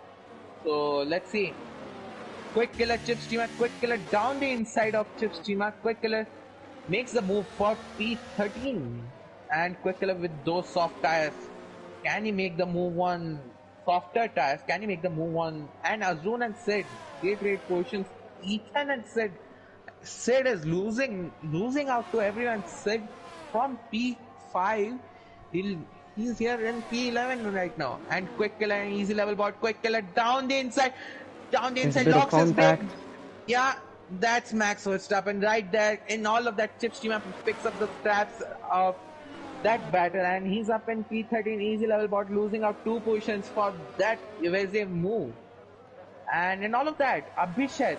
So let's see. Quick killer Chip Steamer, quick killer down the inside of Chip Steamer. Quick killer makes the move for P13, and quick killer with those soft tires. Can he make the move on softer tires? Can he make the move on? And Azun and Sid, great positions. Ethan and Sid is losing out to everyone. Sid from P5, he's here in P11 right now. And quick killer and easy level bot, quick killer down the inside, locks his brake. Yeah, that's Max Verstappen right there. In all of that, Chip Steamer picks up the straps of that battle, and he's up in P13. Easy level bot losing out 2 positions for that evasive move. And in all of that, Abhishek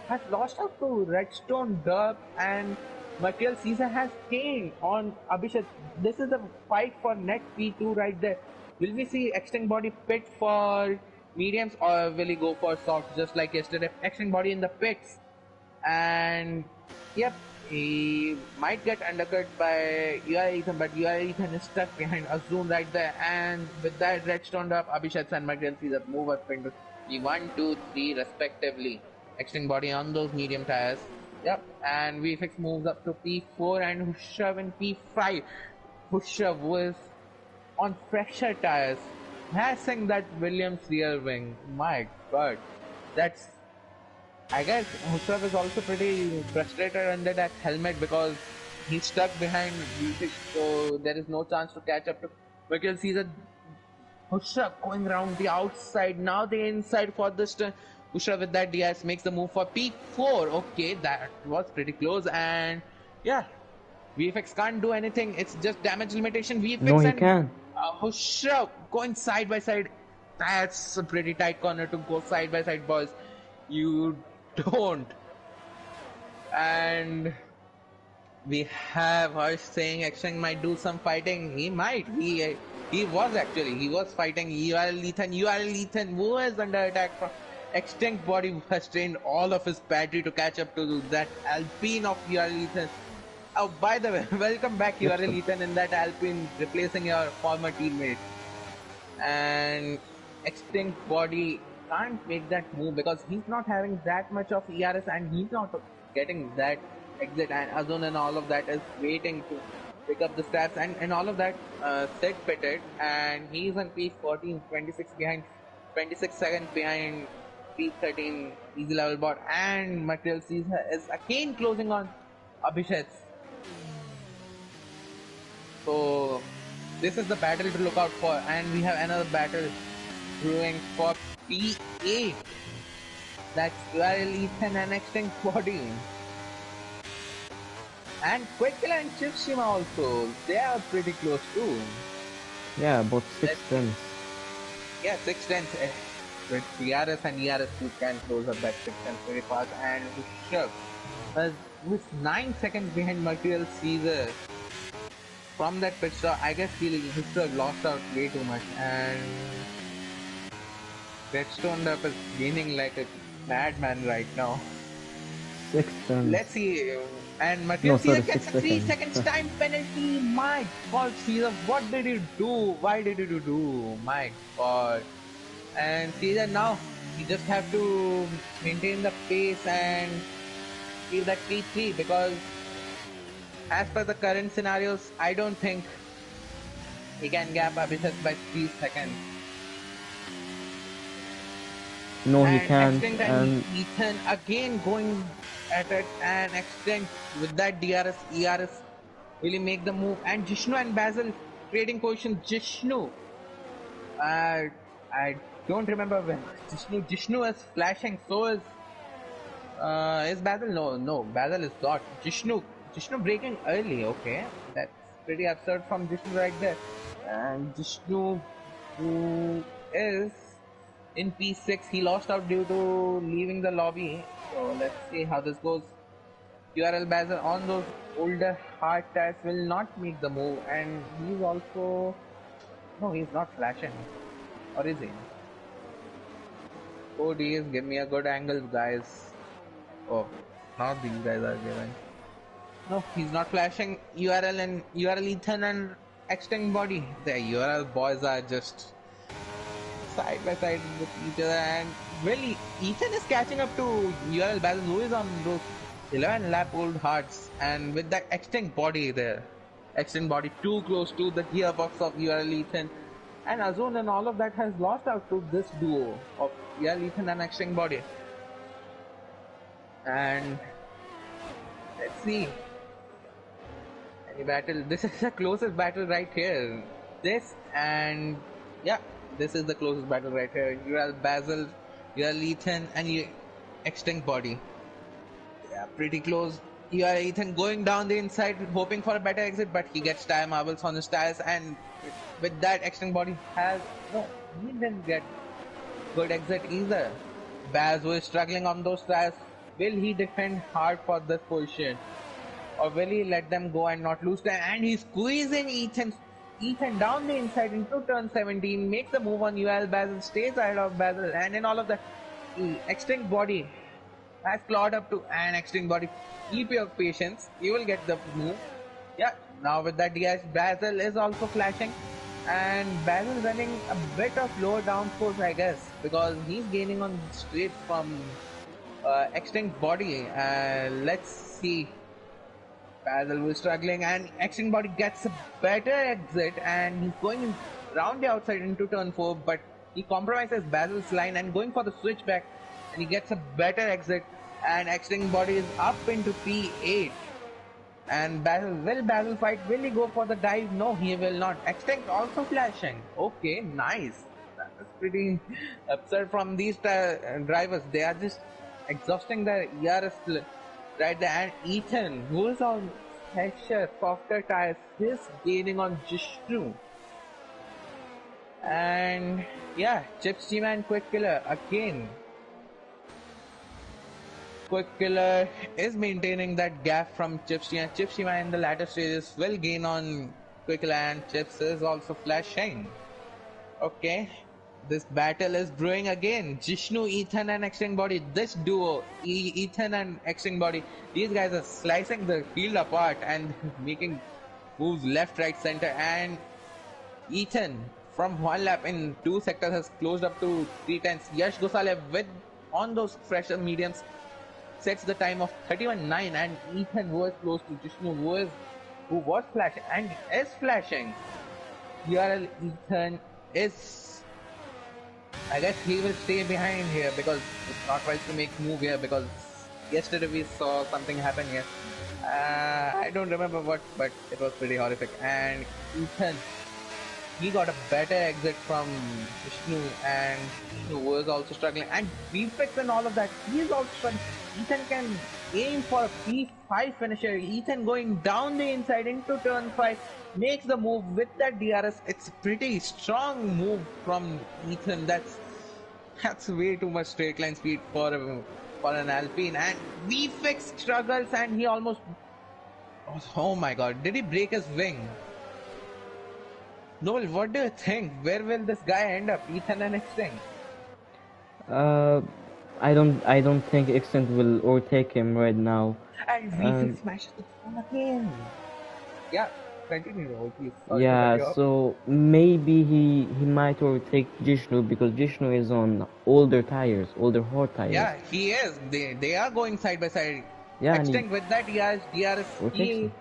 has lost out to Redstone Derp, and Material Caesar has gained on Abhishek. This is a fight for net P2 right there. Will we see Extinct Body pit for mediums, or will he go for softs just like yesterday? Extinct Body in the pits, and yep, he might get undercut by URL Ethan, but URL Ethan is stuck behind Azun right there. And with that, Redstone Derp, Abhishek and Material Caesar move up into P1, 2, 3 respectively. Extinct Body on those medium tires. Yep, and VFX moves up to P4, and Hushav in P5. Hushav was on fresher tires, passing that Williams rear wing. My god, that's... I guess Hushav is also pretty frustrated under that helmet because he's stuck behind VFX, so there is no chance to catch up to Michael Caesar. Hushav going around the outside, now the inside for this turn. Hushav with that DS makes the move for P4. Okay, that was pretty close, and yeah, VFX can't do anything. It's just damage limitation. VFX no, he can. Hushav going side by side. That's a pretty tight corner to go side by side, boys. You don't. And we have Harsh saying Action might do some fighting. He might. He was actually. He was fighting URL Ethan, who is under attack from Extinct Body, has trained all of his battery to catch up to that Alpine of URL Ethan. Oh, by the way, welcome back URL Ethan in that Alpine, replacing your former teammate. And Extinct Body can't make that move because he's not having that much of ERS, and he's not getting that exit, and Azun and all of that is waiting to pick up the stats, and all of that Sid pitted, and he's on P14, 26 seconds behind P13 easy level bot, and Material Caesar is again closing on Abhishek. So this is the battle to look out for, and we have another battle brewing for P8. That's URL Ethan and Extinct Body. And Quickkill and Chipshima also, they are pretty close too. Yeah, about six Let's see. tenths. Yeah, 6 tenths. With DRS and ERS, you can close up that 6 tenths very fast. And Rishabh was 9 seconds behind Material Caesar. From that pit stop, I guess he should have lost out way too much. And Redstone Up is gaining like a madman right now. 6 tenths. Let's see. And No, Material Caesar sorry, gets six a 3 seconds. seconds time penalty. My God, Caesar, what did you do? Why did you do? My God. And Caesar now, you just have to maintain the pace and keep that P3 because as per the current scenarios, I don't think he can gap Abhishek by 3 seconds. No, he And can't. Extinct and And Ethan again going at it, and Extinct with that DRS, ERS really make the move. And Jishnu and Basil trading position. Jishnu, I don't remember when Jishnu is flashing. So is Basil? No, Basil is not. Jishnu breaking early. Okay, that's pretty absurd from Jishnu right there. And Jishnu, who is in P6, he lost out due to leaving the lobby. So let's see how this goes. URL Basil on those older hard tires will not make the move, and he's also he's not flashing, or is he? Oh, DS, give me a good angle, guys. Oh, now these guys are giving. No, he's not flashing. URL and URL Ethan and Extinct Body. The URL boys are just side by side with each other, and really, Ethan is catching up to URL Basil, who is on those 11 lap old hearts, and with that Extinct Body there. Extinct Body too close to the gearbox of URL Ethan. And Azun and all of that has lost out to this duo of URL Ethan and Extinct Body. And let's see. Any battle. This is the closest battle right here. This and yeah, this is the closest battle right here. URL Basil, URL Ethan, and Extinct Body. Yeah, pretty close. URL Ethan going down the inside, hoping for a better exit, but he gets tire marbles on his tires, and with that, Extinct Body has he didn't get good exit either. Baz, who is struggling on those tires, will he defend hard for this position? Or will he let them go and not lose time? And he's squeezing Ethan down the inside into turn 17, makes the move on UL. Basil stays ahead of Basil, and in all of that, Extinct Body has clawed up to an Extinct Body. Keep your patience, you will get the move. Yeah, now with that DS, Basil is also flashing, and Basil running a bit of lower downforce, I guess, because he's gaining on straight from Extinct Body. Let's see. Basil was struggling, and Extinct Body gets a better exit, and he's going round the outside into turn 4, but he compromises Basil's line and going for the switchback, and he gets a better exit, and Extinct Body is up into P8. And Basil fight? Will he go for the dive? No, he will not. Extinct also flashing. Okay, nice. That is pretty absurd from these drivers. They are just exhausting their ERS right there. And Ethan, who is on fresher, softer tires, is gaining on Jishnu. And yeah, Chipsima and Quick Killer again. Quick Killer is maintaining that gap from Chipsima. Chipsima in the latter stages will gain on Quick Killer, and Chips is also flashing. Okay, this battle is brewing again. Jishnu, Ethan and Extinct Body. This duo, Ethan and Extinct Body, these guys are slicing the field apart and making moves left, right, center. And Ethan, from one lap in 2 sectors, has closed up to 3 tenths. Yash Gosale with on those fresher mediums sets the time of 31.9, and Ethan was close to Jishnu, who was flashing and is flashing. URL Ethan is, I guess he will stay behind here because it's not wise to make move here, because yesterday we saw something happen here. I don't remember what, but it was pretty horrific. And Ethan, he got a better exit from Vishnu, and Vishnu was also struggling. And VFX and all of that, he is also struggling. Ethan can aim for a P5 finisher. Ethan going down the inside into turn 5 makes the move with that DRS. It's a pretty strong move from Ethan. That's way too much straight line speed for an Alpine. And VFX struggles, and he almost. Oh my god, did he break his wing? Noel, what do you think? Where will this guy end up? Ethan and Extinct? Uh, I don't think Extent will overtake him right now. And And V6 smashes the phone again. Yeah, continue, Noel, please. Sorry to cut yeah, you off. so maybe he might overtake Jishnu because Jishnu is on older tires, older hard tires. Yeah, he is. They are going side by side. Yeah, and he Extinct with that DRS, overtakes him. he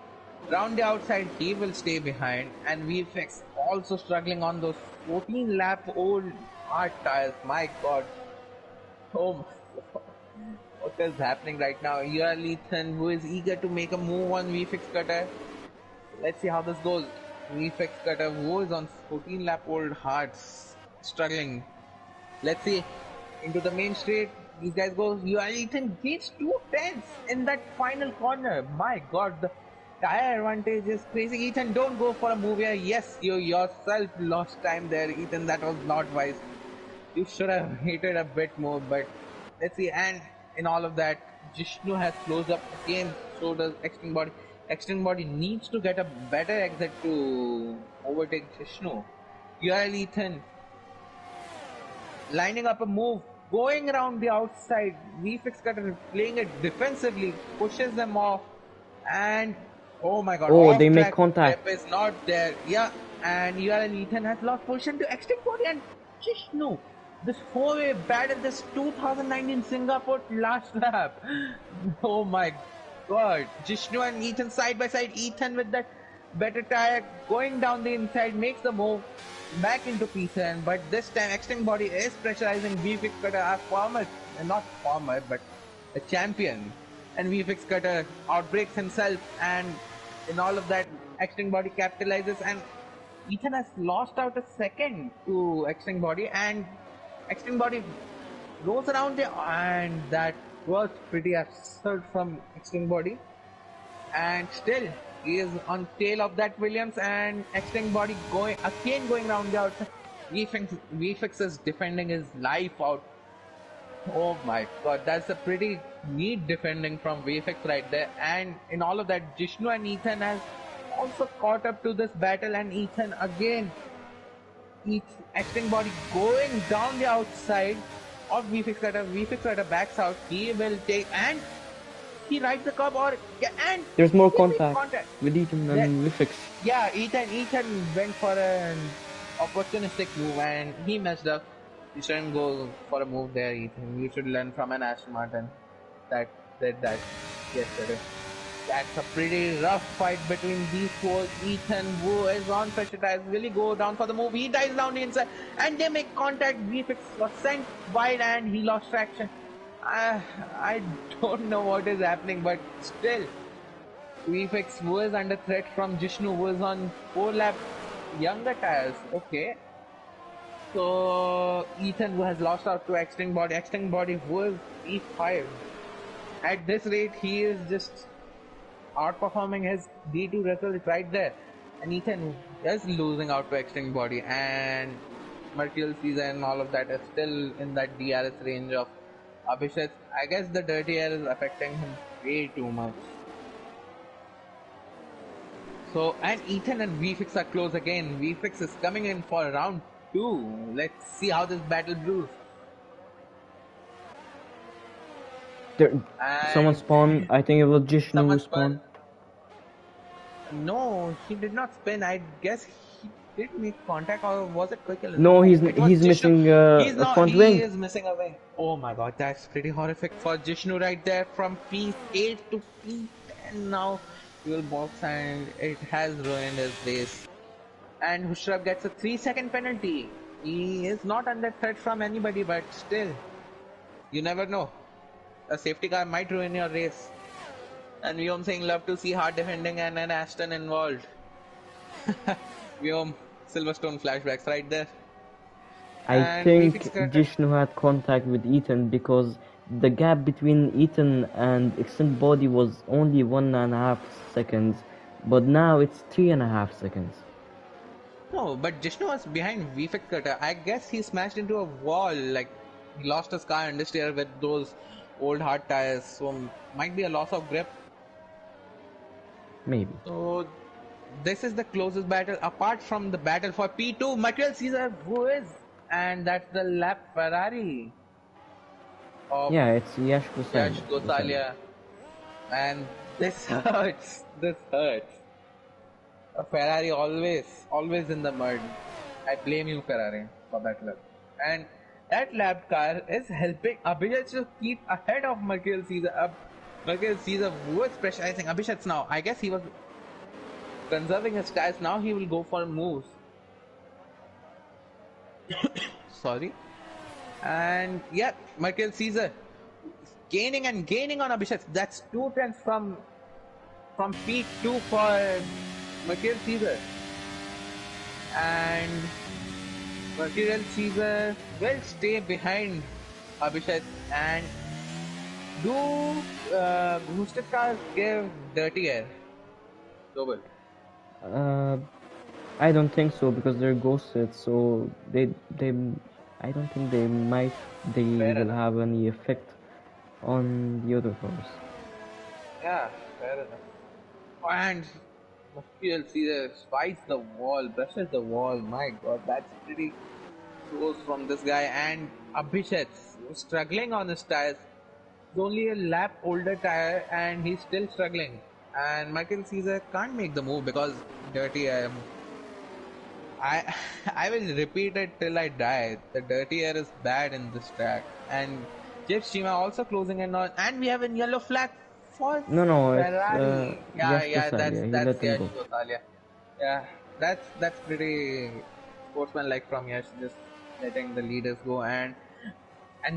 round the outside, he will stay behind. And VFX also struggling on those 14 lap old hard tires. My god. Oh my god. What is happening right now? IRL Ethan, who is eager to make a move on VFX Cutter. Let's see how this goes. VFX Cutter, who is on 14 lap old hearts, struggling. Let's see. Into the main straight. These guys go. IRL Ethan gains 2 tenths in that final corner. My god, the tire advantage is crazy. Ethan, don't go for a move here. Yes, you yourself lost time there, Ethan. That was not wise. You should have waited a bit more, but let's see. And in all of that, Jishnu has closed up again. So does Extreme Body. Extreme Body needs to get a better exit to overtake Jishnu. IRL Ethan lining up a move, going around the outside. VFX Cutter playing it defensively, pushes them off, and oh my god, Oh, off they make track contact. grip is not there. Yeah, and IRL Ethan has lost position to Extreme Body and Jishnu. This 4-way battle, this 2019 Singapore last lap. Oh my god. Jishnu and Ethan side by side. Ethan with that better tire going down the inside makes the move back into P7. But this time, Extreme Body is pressurizing VFX Cutter, our former, not former, but a champion. And VFX Cutter outbreaks himself, and in all of that, Extreme Body capitalizes, and Ethan has lost out a second to Extreme Body, and Extreme Body goes around there, and that was pretty absurd from Extreme Body. And still, he is on tail of that Williams, and Extreme Body going around the outside. VFX is defending his life out. Oh my god, that's a pretty neat defending from VFX right there. And in all of that, Jishnu and Ethan has also caught up to this battle, and Ethan again, Extreme Body going down the outside of VFX Cutter. VFX Cutter backs out. He will take, and he rides the curb, or yeah, and There's more he makes contact with Ethan and Vifix. yeah, Ethan went for an opportunistic move, and he messed up. You shouldn't go for a move there, Ethan. You should learn from an Aston Martin that did that yesterday. That's a pretty rough fight between these two. Ethan, who is on pressure tires, will he go down for the move? He dives down the inside, and they make contact. VFX was sent wide, and he lost traction. I don't know what is happening, but still, VFX was under threat from Jishnu, who was on 4-lap younger tires. Okay. So Ethan, who has lost out to Extreme Body was P5. At this rate, he is just outperforming his D2 result right there. And Ethan is losing out to Extreme Body, and Mercurial Season and all of that is still in that DRS range of Abhishek. I guess the dirty air is affecting him way too much. So, and Ethan and VFX are close again. VFX is coming in for round 2. Let's see how this battle brews. Someone spawned. I think it was Jishnu who spawned. No, he did not spin. I guess he did make contact, or was it quick? No, he's missing a front wing. He is missing a wing. Oh my god, that's pretty horrific for Jishnu right there, from P8 to P10 now. Fuel box, and it has ruined his race. And Hushrab gets a 3-second penalty. He is not under threat from anybody, but still, you never know. A safety car might ruin your race. And Vyom saying love to see hard defending and an Ashton involved. Vyom, Silverstone flashbacks right there. I And think V6 character. Jishnu had contact with Ethan because the gap between Ethan and Extend Body was only 1.5 seconds, but now it's 3.5 seconds. No, but Jishnu was behind V6 cutter. I guess he smashed into a wall, like he lost his car understeer with those old hard tires. So might be a loss of grip. Maybe. So this is the closest battle apart from the battle for P2. Michael Caesar, who is, and that's the lap Ferrari of Yeah, it's Yash Yash Gosalia. Gosalia. And this hurts. This hurts. A Ferrari always in the mud. I blame you, Ferrari, for that lap. And that lap car is helping Abhijit to keep ahead of Michael Caesar. Michael Caesar was pressurizing Abhijit now. I guess he was conserving his tires. Now he will go for moves. Sorry. And yeah, Michael Caesar gaining and gaining on Abhishek. That's 2 tenths from P2 for Michael Caesar. And Michael Caesar will stay behind Abhishek. And do boosted cars give dirty air? Global. Uh, I don't think so because they're ghosted, so they I don't think they Fair will enough. have any effect on the other cars. Yeah, fair enough. And Michael Caesar spikes the wall, brushes the wall. My god, that's pretty close from this guy. And Abhishek struggling on his tires. It's only a lap older tire and he's still struggling. And Michael Caesar can't make the move because dirty air. I I will repeat it till I die. The dirty air is bad in this track. And Jeff Shima also closing in on, and we have a yellow flag for No, it's Ferrari. Yeah, Yash yeah, Gosalia. He that's let him Yash go. Gosalia. Yeah, that's pretty sportsmanlike from Yash, just letting the leaders go. And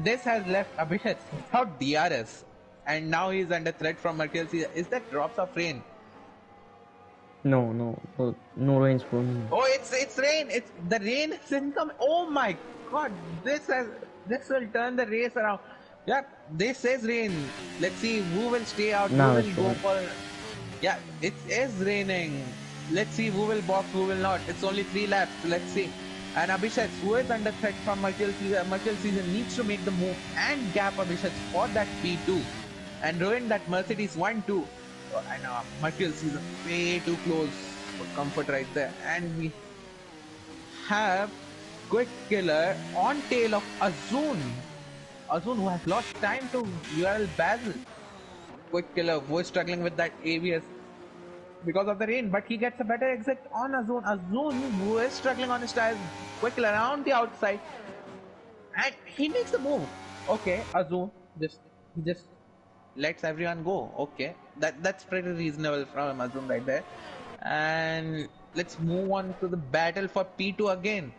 this has left Abhishek without DRS, and now he's under threat from Merkel. Is that drops of rain? No rains for me. Oh, it's rain. It's the rain is incoming. Oh my god, this will turn the race around. Yeah, this says rain. Let's see who will stay out, who Now will it's go right. for. Yeah, it is raining. Let's see who will box, who will not. It's only 3 laps. Let's see. And Abhishek, who is under threat from Michael Caesar, needs to make the move and gap Abhishek for that P2 and ruin that Mercedes 1-2. And Michael Caesar way too close for comfort right there. And we have Quick Killer on tail of Azun. Azun who has lost time to URL Basil. Quick Killer was struggling with that ABS because of the rain, but he gets a better exit on Azun. Azun who is struggling on his tires. Quick Killer around the outside. And he makes the move. Okay, Azun he just lets everyone go. Okay, that's pretty reasonable from Azun right there. And let's move on to the battle for P2 again.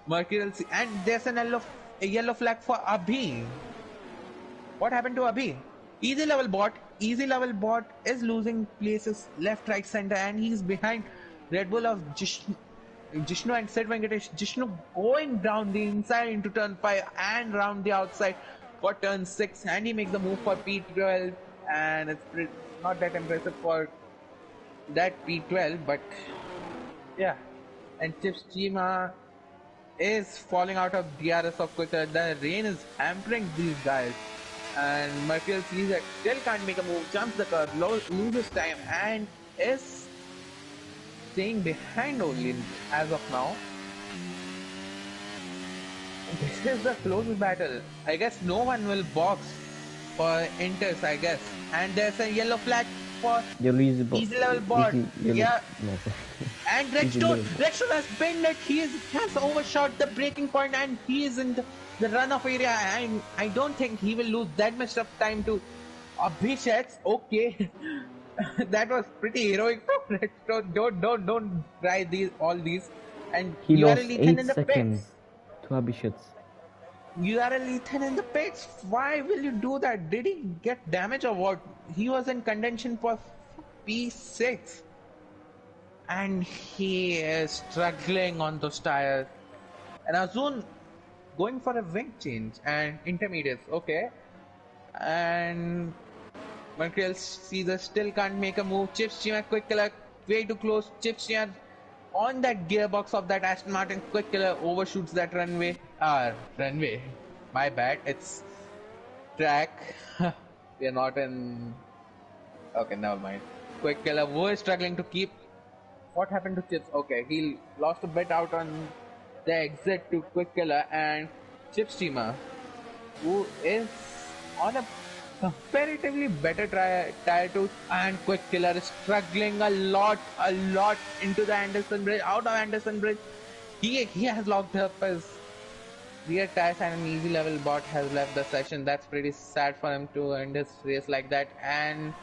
Mercurial and there's a yellow flag for Abhi. What happened to Abhi? Easy level bot is losing places left, right, center, and he's behind Red Bull of Jishnu and Sid Venkatesh. Jishnu going down the inside into turn 5 and round the outside for turn 6, and he makes the move for P12, and it's not that impressive for that P12, but yeah. And Chips Chima is falling out of DRS of quicker. The rain is hampering these guys. And Merkel sees that still can't make a move, jumps the curve, loses time, and is staying behind only as of now. This is the closest battle. I guess no one will box for enters, I guess. And there's a yellow flag for easy level board. Easy yellow. Yeah. No, And easy Redstone, level. Redstone has been that has overshot the breaking point and he is in the runoff area. And I don't think he will lose that much of time to Abhishek. Okay, that was pretty heroic from Redstone. Don't try all these. And He you are lost Ethan 8 in the pits. seconds to Abhishek. URL Ethan in the pits. Why will you do that? Did he get damage or what? He was in contention for P6 and he is struggling on those tires. And Azun going for a wing change and intermediates. Okay. And Merkel Caesar still can't make a move. Chip Steamer quick killer way too close. Chip Steamer on that gearbox of that Aston Martin quick killer overshoots that runway. Runway. My bad. It's track. We are not in. Okay, never mind. Quick killer was struggling to keep. What happened to Chips? Okay, he lost a bit out on the exit to quick killer and Chip Steamer, who is on a comparatively better tire to and quick killer is struggling a lot into the Anderson Bridge, out of Anderson Bridge. He has locked up his rear tires and an easy level bot has left the session. That's pretty sad for him to end his race like that. And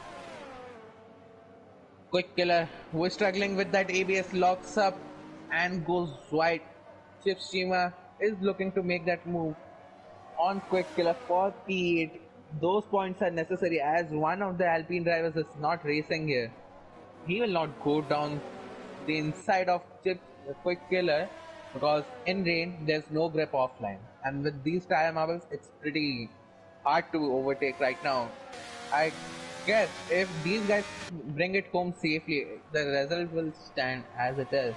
quick killer who is struggling with that ABS locks up and goes wide. Chip Steamer is looking to make that move on quick killer for P8. Those points are necessary as one of the Alpine drivers is not racing here. He will not go down the inside of Chip quick killer because in rain there's no grip offline, and with these tire marbles it's pretty hard to overtake right now. I guess if these guys bring it home safely, the result will stand as it is.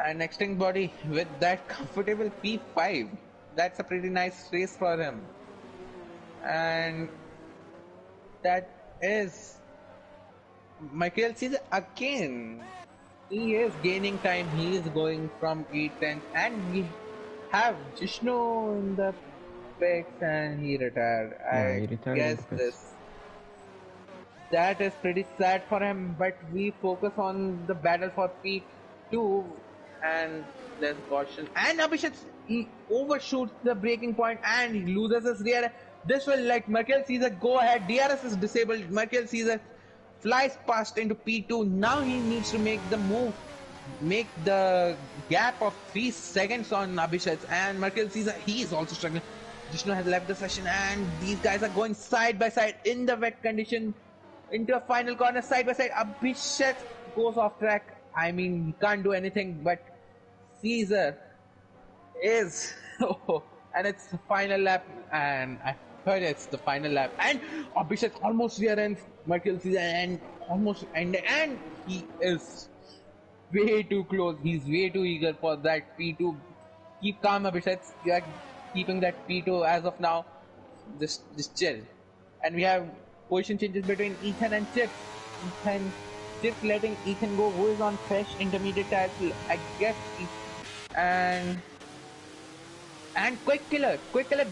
And extinct body with that comfortable P5. That's a pretty nice race for him. And that is Michael Caesar again. He is gaining time. He is going from 8-10, and we have Jishnu in the picks, and he retired. Yeah, I he retired guess this. That is pretty sad for him, but we focus on the battle for P2, and there's caution. And Abhishek, he overshoots the braking point and he loses his rear. This will let Merkel Caesar go ahead. DRS is disabled. Merkel Caesar flies past into P2. Now he needs to make the move, make the gap of 3 seconds on Abhishek. And Merkel Caesar, he is also struggling. Jishnu has left the session, and these guys are going side by side in the wet condition into a final corner side by side. Abhishek goes off track. I mean, he can't do anything, but Caesar is. And it's the final lap, and I heard it's the final lap. And Abhishek almost rear ends Merkel Caesar and almost ended, and he is way too close. He's way too eager for that P2. Keep calm, Abhishek. You are keeping that P2 as of now. Just chill. And we have position changes between Ethan and Chip. Chip letting Ethan go, who is on fresh intermediate tires, I guess. And Quick Killer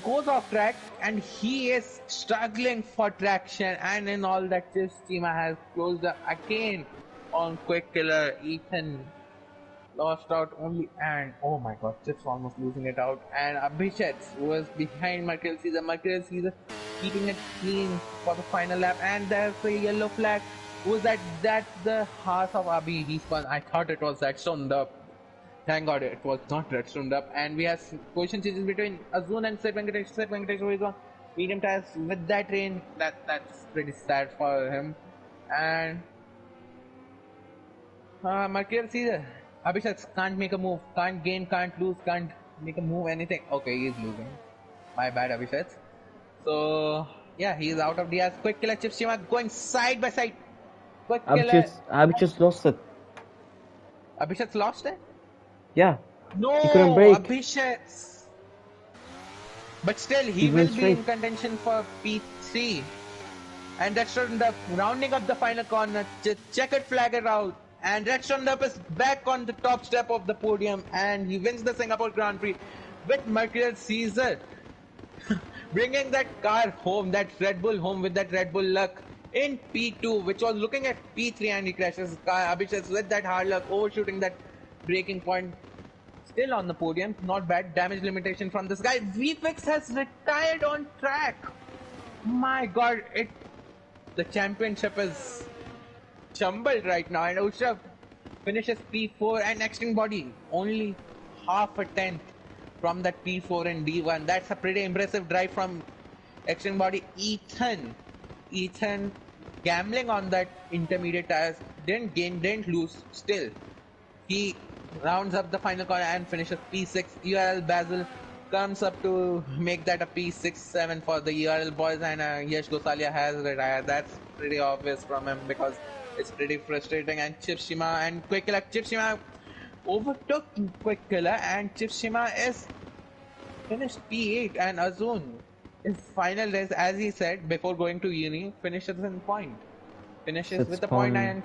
goes off track, and he is struggling for traction. And in all that, Chip's team has closed up again on Quick Killer. Ethan lost out only, and oh my god, Chip's almost losing it out. And Abhishek was behind Merkel Caesar. Merkel Caesar keeping it clean for the final lap, and there's a yellow flag. Who's that? That's the horse of Abhi. He spun. I thought it was Redstone up. Thank God it was not Redstone up. And we have position changes between Azun and Seth Venkatesh. Seth Venkatesh who is on medium tires with that rain. That's pretty sad for him. And Merkel Caesar. Abhishek can't make a move, can't gain, can't lose, can't make a move, anything. Okay, he's losing. My bad, Abhishek. So, yeah, he's out of DRS. Quick Killer, Chip Steamer going side by side. Quick Killer. Abhishek lost it. Abhishek lost it? Yeah. No, he couldn't break. Abhishek. But still, he will be in contention for P3. And that's the rounding up the final corner. Checkered flag out. And Redstone Dup is back on the top step of the podium, and he wins the Singapore Grand Prix with Mercury Caesar bringing that car home, that Red Bull home with that Red Bull luck in P2, which was looking at P3, and he crashes his car. Abhishek with that hard luck, overshooting that braking point, still on the podium. Not bad. Damage limitation from this guy. VFX has retired on track. My god, the championship is jumbled right now, and Usha finishes P4, and Extinct Body only half a tenth from that P4 and D1. That's a pretty impressive drive from Extreme Body. Ethan gambling on that intermediate tires, didn't lose. Still, he rounds up the final corner and finishes P6. URL Basil comes up to make that a P6-7 for the URL boys, and Yash Gosalia has retired. That's pretty obvious from him because it's pretty frustrating. And Chip Shima and Quick Killer. Chip Shima overtook Quick Killer, and Chip Shima is finished P8, and Azun his final race, as he said before going to uni, finishes in point. Finishes That's with a point, fun.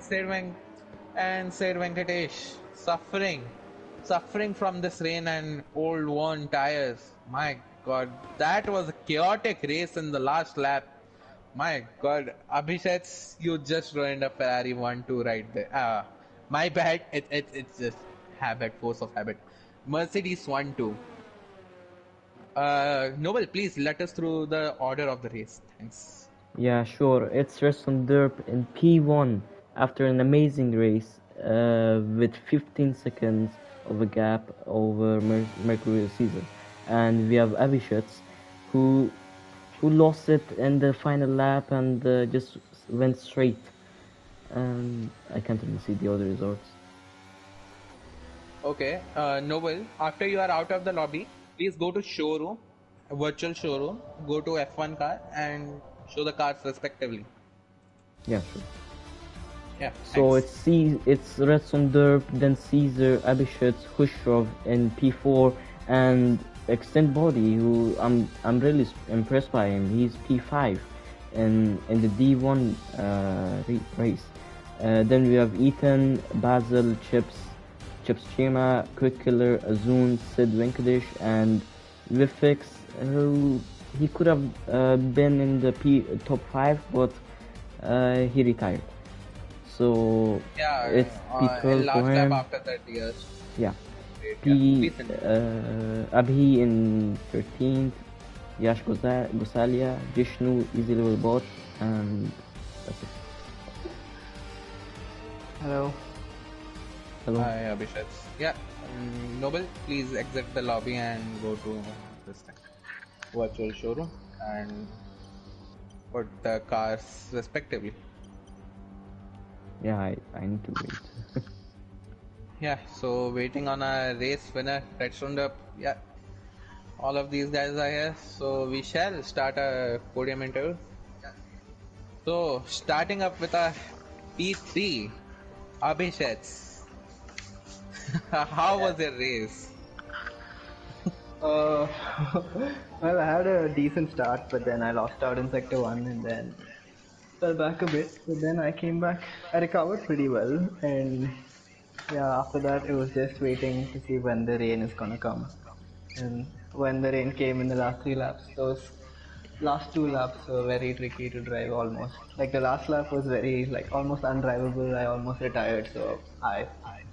and Sid Venkatesh suffering from this rain and old worn tires. My God, that was a chaotic race in the last lap. My God, Abhishek, you just ruined a Ferrari 1-2 right there. My bad. It's just force of habit. Mercedes 1-2. Noble, please let us through the order of the race. Thanks. Yeah, sure. It's Reston Derp in P1 after an amazing race with 15 seconds of a gap over Mercury Caesar. And we have Avishets who lost it in the final lap and just went straight. And I can't really see the other results. Okay, Noble, after you are out of the lobby, please go to showroom, virtual showroom, go to F1 car and show the cars respectively. Yeah, sure. Yeah, So thanks. it's Redson Derp, then Caesar, Abhishek, Khushrov in P4, and Extend Body, who I'm really impressed by him. He's P5 in the D1 race. Then we have Ethan, Basil, Chips Chima, Quick Killer, Azun, Sid Venkatesh, and Vifix, who he could have been in the top 5, but he retired. So Yeah, it's P12 last for lap him. after that, yes. Yeah. Great, yeah. P Please continue. Abhi in 13th, Yash Gosalia, Vishnu, Easy Level Bot, and that's it. Hello. Hello. Hi, Abhishek. Yeah, Noble, please exit the lobby and go to this thing, virtual showroom, and put the cars respectively. Yeah, I need to wait. Yeah, so waiting on a race winner, Red Roundup. Yeah, all of these guys are here, so we shall start a podium interview. So, starting up with a P3, Abhishek. How was your race? Uh, well, I had a decent start, but then I lost out in sector 1 and then fell back a bit. But then I came back. I recovered pretty well, and yeah, after that it was just waiting to see when the rain is gonna come. And when the rain came in the last 3 laps, those last 2 laps were very tricky to drive almost. Like the last lap was very like almost undrivable. I almost retired, so I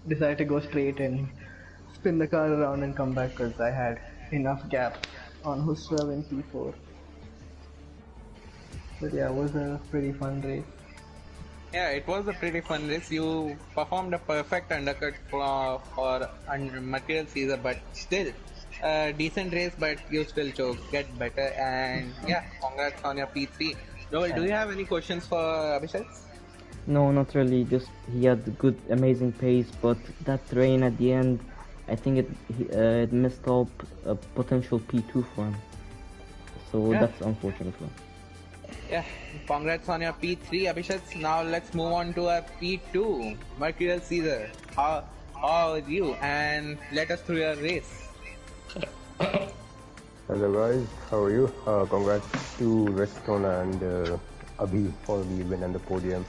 decided to go straight and spin the car around and come back because I had enough gap on Husrav in P4. But yeah, it was a pretty fun race. Yeah, it was a pretty fun race. You performed a perfect undercut for Material Caesar, but still a decent race. But you still get better. And yeah, congrats on your P3. Noel, do you have any questions for Abhishek? No, not really. Just he had good, amazing pace, but that rain at the end, I think it messed up a potential P2 for him. So Yeah. that's unfortunate for him. Yeah, congrats on your P3, Abhishek. Now let's move on to a P2, Mercurial Caesar. How are you? And let us through your race. Hello guys, how are you? Congrats to Redstone and Abhi for the win and the podium.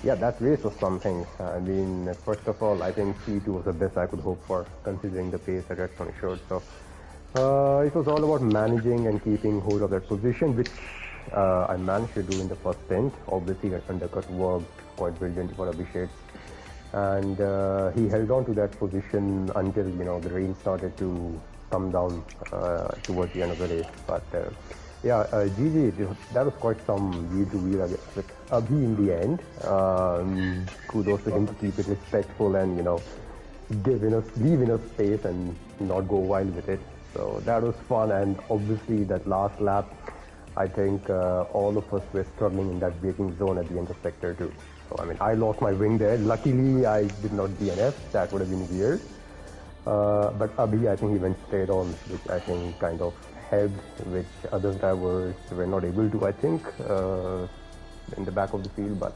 Yeah, that race was something. I mean, first of all, I think P2 was the best I could hope for, considering the pace that Redstone showed. So it was all about managing and keeping hold of that position, which I managed to do in the first stint. Obviously, that undercut worked quite brilliantly for Abhishek, and he held on to that position until the rain started to come down towards the end of the race. But yeah, GG, that was quite some wheel to wheel with Abhi in the end. Kudos to him to keep it respectful and leave enough space and not go wild with it. So that was fun, and obviously that last lap, I think all of us were struggling in that braking zone at the end of sector 2. So I mean, I lost my wing there. Luckily, I did not DNF. That would have been weird. But Abhi, I think he went straight on, which I think kind of helped, which other drivers were not able to, I think, in the back of the field. But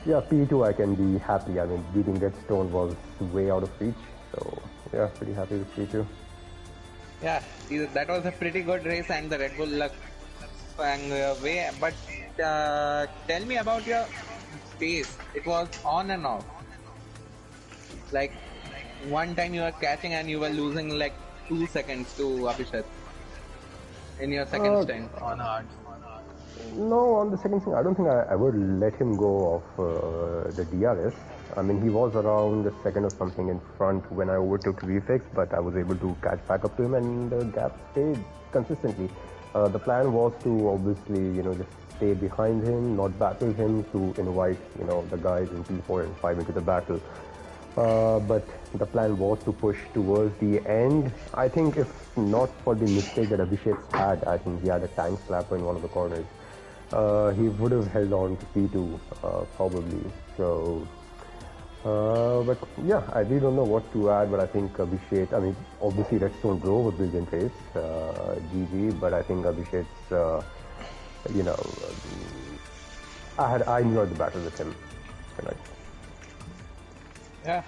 yeah, P2 I can be happy. I mean, beating Redstone was way out of reach. So yeah, pretty happy with P2. Yeah, that was a pretty good race, and the Red Bull luck sprang away. But tell me about your pace. It was on and off. Like one time you were catching and you were losing like 2 seconds to Abhishek in your second stint on hard. No, on the second thing, I don't think I ever let him go of the DRS. I mean, he was around a second or something in front when I overtook VFX, but I was able to catch back up to him, and the gap stayed consistently. The plan was to obviously, just stay behind him, not battle him, to invite, the guys in P4 and 5 into the battle. But the plan was to push towards the end. I think if not for the mistake that Abhishek had, I think he had a tank slapper in one of the corners. He would have held on to P2 probably. So, but yeah, I really don't know what to add. But I think Abhishek, I mean, obviously Redstone drove a brilliant race, GG. But I think Abhishek's, I enjoyed the battle with him tonight. Yeah,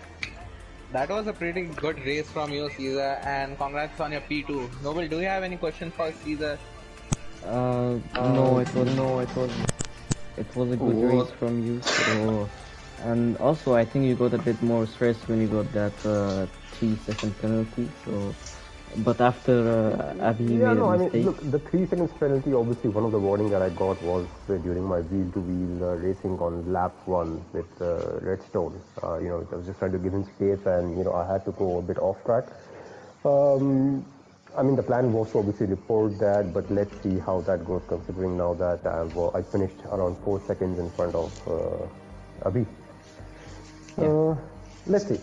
that was a pretty good race from you, Caesar, and congrats on your P2. Noble, do you have any questions for Caesar? No, it was a good race from you. So, and also I think you got a bit more stress when you got that 3-second penalty. So, but after Abhi made a mistake. Look, the 3 seconds penalty, obviously one of the warning that I got was during my wheel-to-wheel racing on lap 1 with Redstone. I was just trying to give him space, and I had to go a bit off track. I mean, the plan was to obviously report that, but let's see how that goes, considering now that I finished around 4 seconds in front of Abhi. Let's see.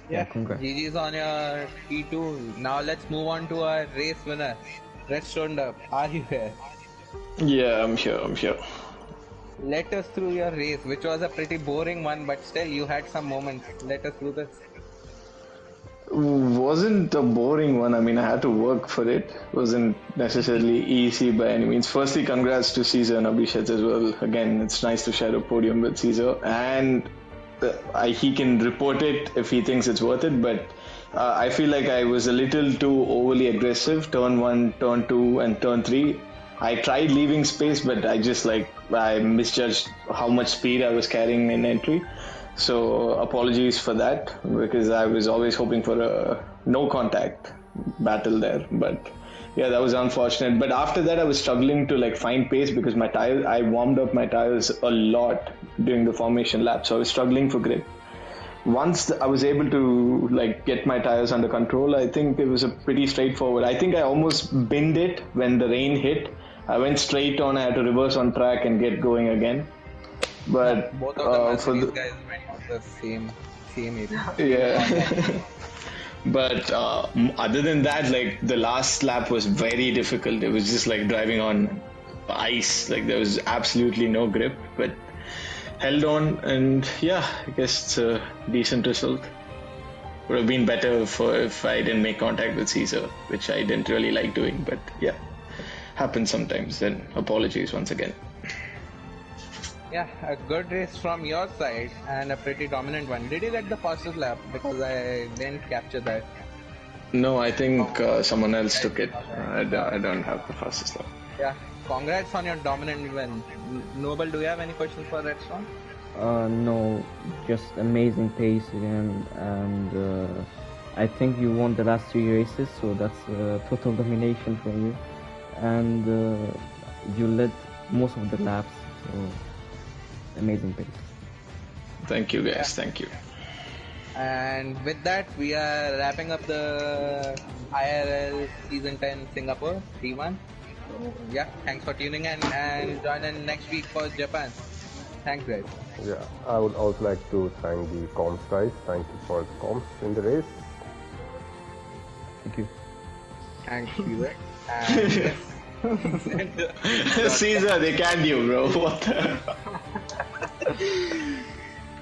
Yeah, congrats. GG's on your P2. Now let's move on to our race winner, Redstone Dub. Are you here? Yeah, I'm here. Let us through your race, which was a pretty boring one, but still you had some moments. Let us through this. Wasn't a boring one. I mean, I had to work for it. Wasn't necessarily easy by any means. Firstly, congrats to Caesar and Abhishek as well. Again, it's nice to share a podium with Caesar, and he can report it if he thinks it's worth it. But I feel like I was a little too overly aggressive. Turn 1, turn 2, and turn 3. I tried leaving space, but I misjudged how much speed I was carrying in entry. So apologies for that, because I was always hoping for a no contact battle there. But yeah, that was unfortunate. But after that, I was struggling to find pace, because I warmed up my tires a lot during the formation lap, so I was struggling for grip. Once I was able to get my tires under control, I think it was a pretty straightforward. I think I almost binned it when the rain hit. I went straight on. I had to reverse on track and get going again. But both of the Mercedes guys went on the same area. Yeah. But other than that, the last lap was very difficult. It was just driving on ice. There was absolutely no grip, but held on, and yeah, I guess it's a decent result. Would have been better if I didn't make contact with Caesar, which I didn't really like doing, but yeah, happens sometimes. Then apologies once again. Yeah, a good race from your side and a pretty dominant one. Did you get the fastest lap? Because I didn't capture that. No, I think someone else took it. I don't have the fastest lap. Yeah, congrats on your dominant win. Noble, do you have any questions for Redstone? No, just amazing pace again, and I think you won the last 3 races, so that's total domination from you, and you led most of the laps, so amazing pace. Thank you, guys. Thank you. And with that, we are wrapping up the IRL Season 10 Singapore D1. So, yeah, thanks for tuning in, and join in next week for Japan. Thanks, guys. Yeah, I would also like to thank the comms guys. Thank you for the comms in the race. Thank you. Thanks, Caesar. And yes. Caesar, they canned you, bro. What the?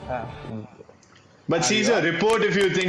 Ah, But Are you Caesar, up? report if you think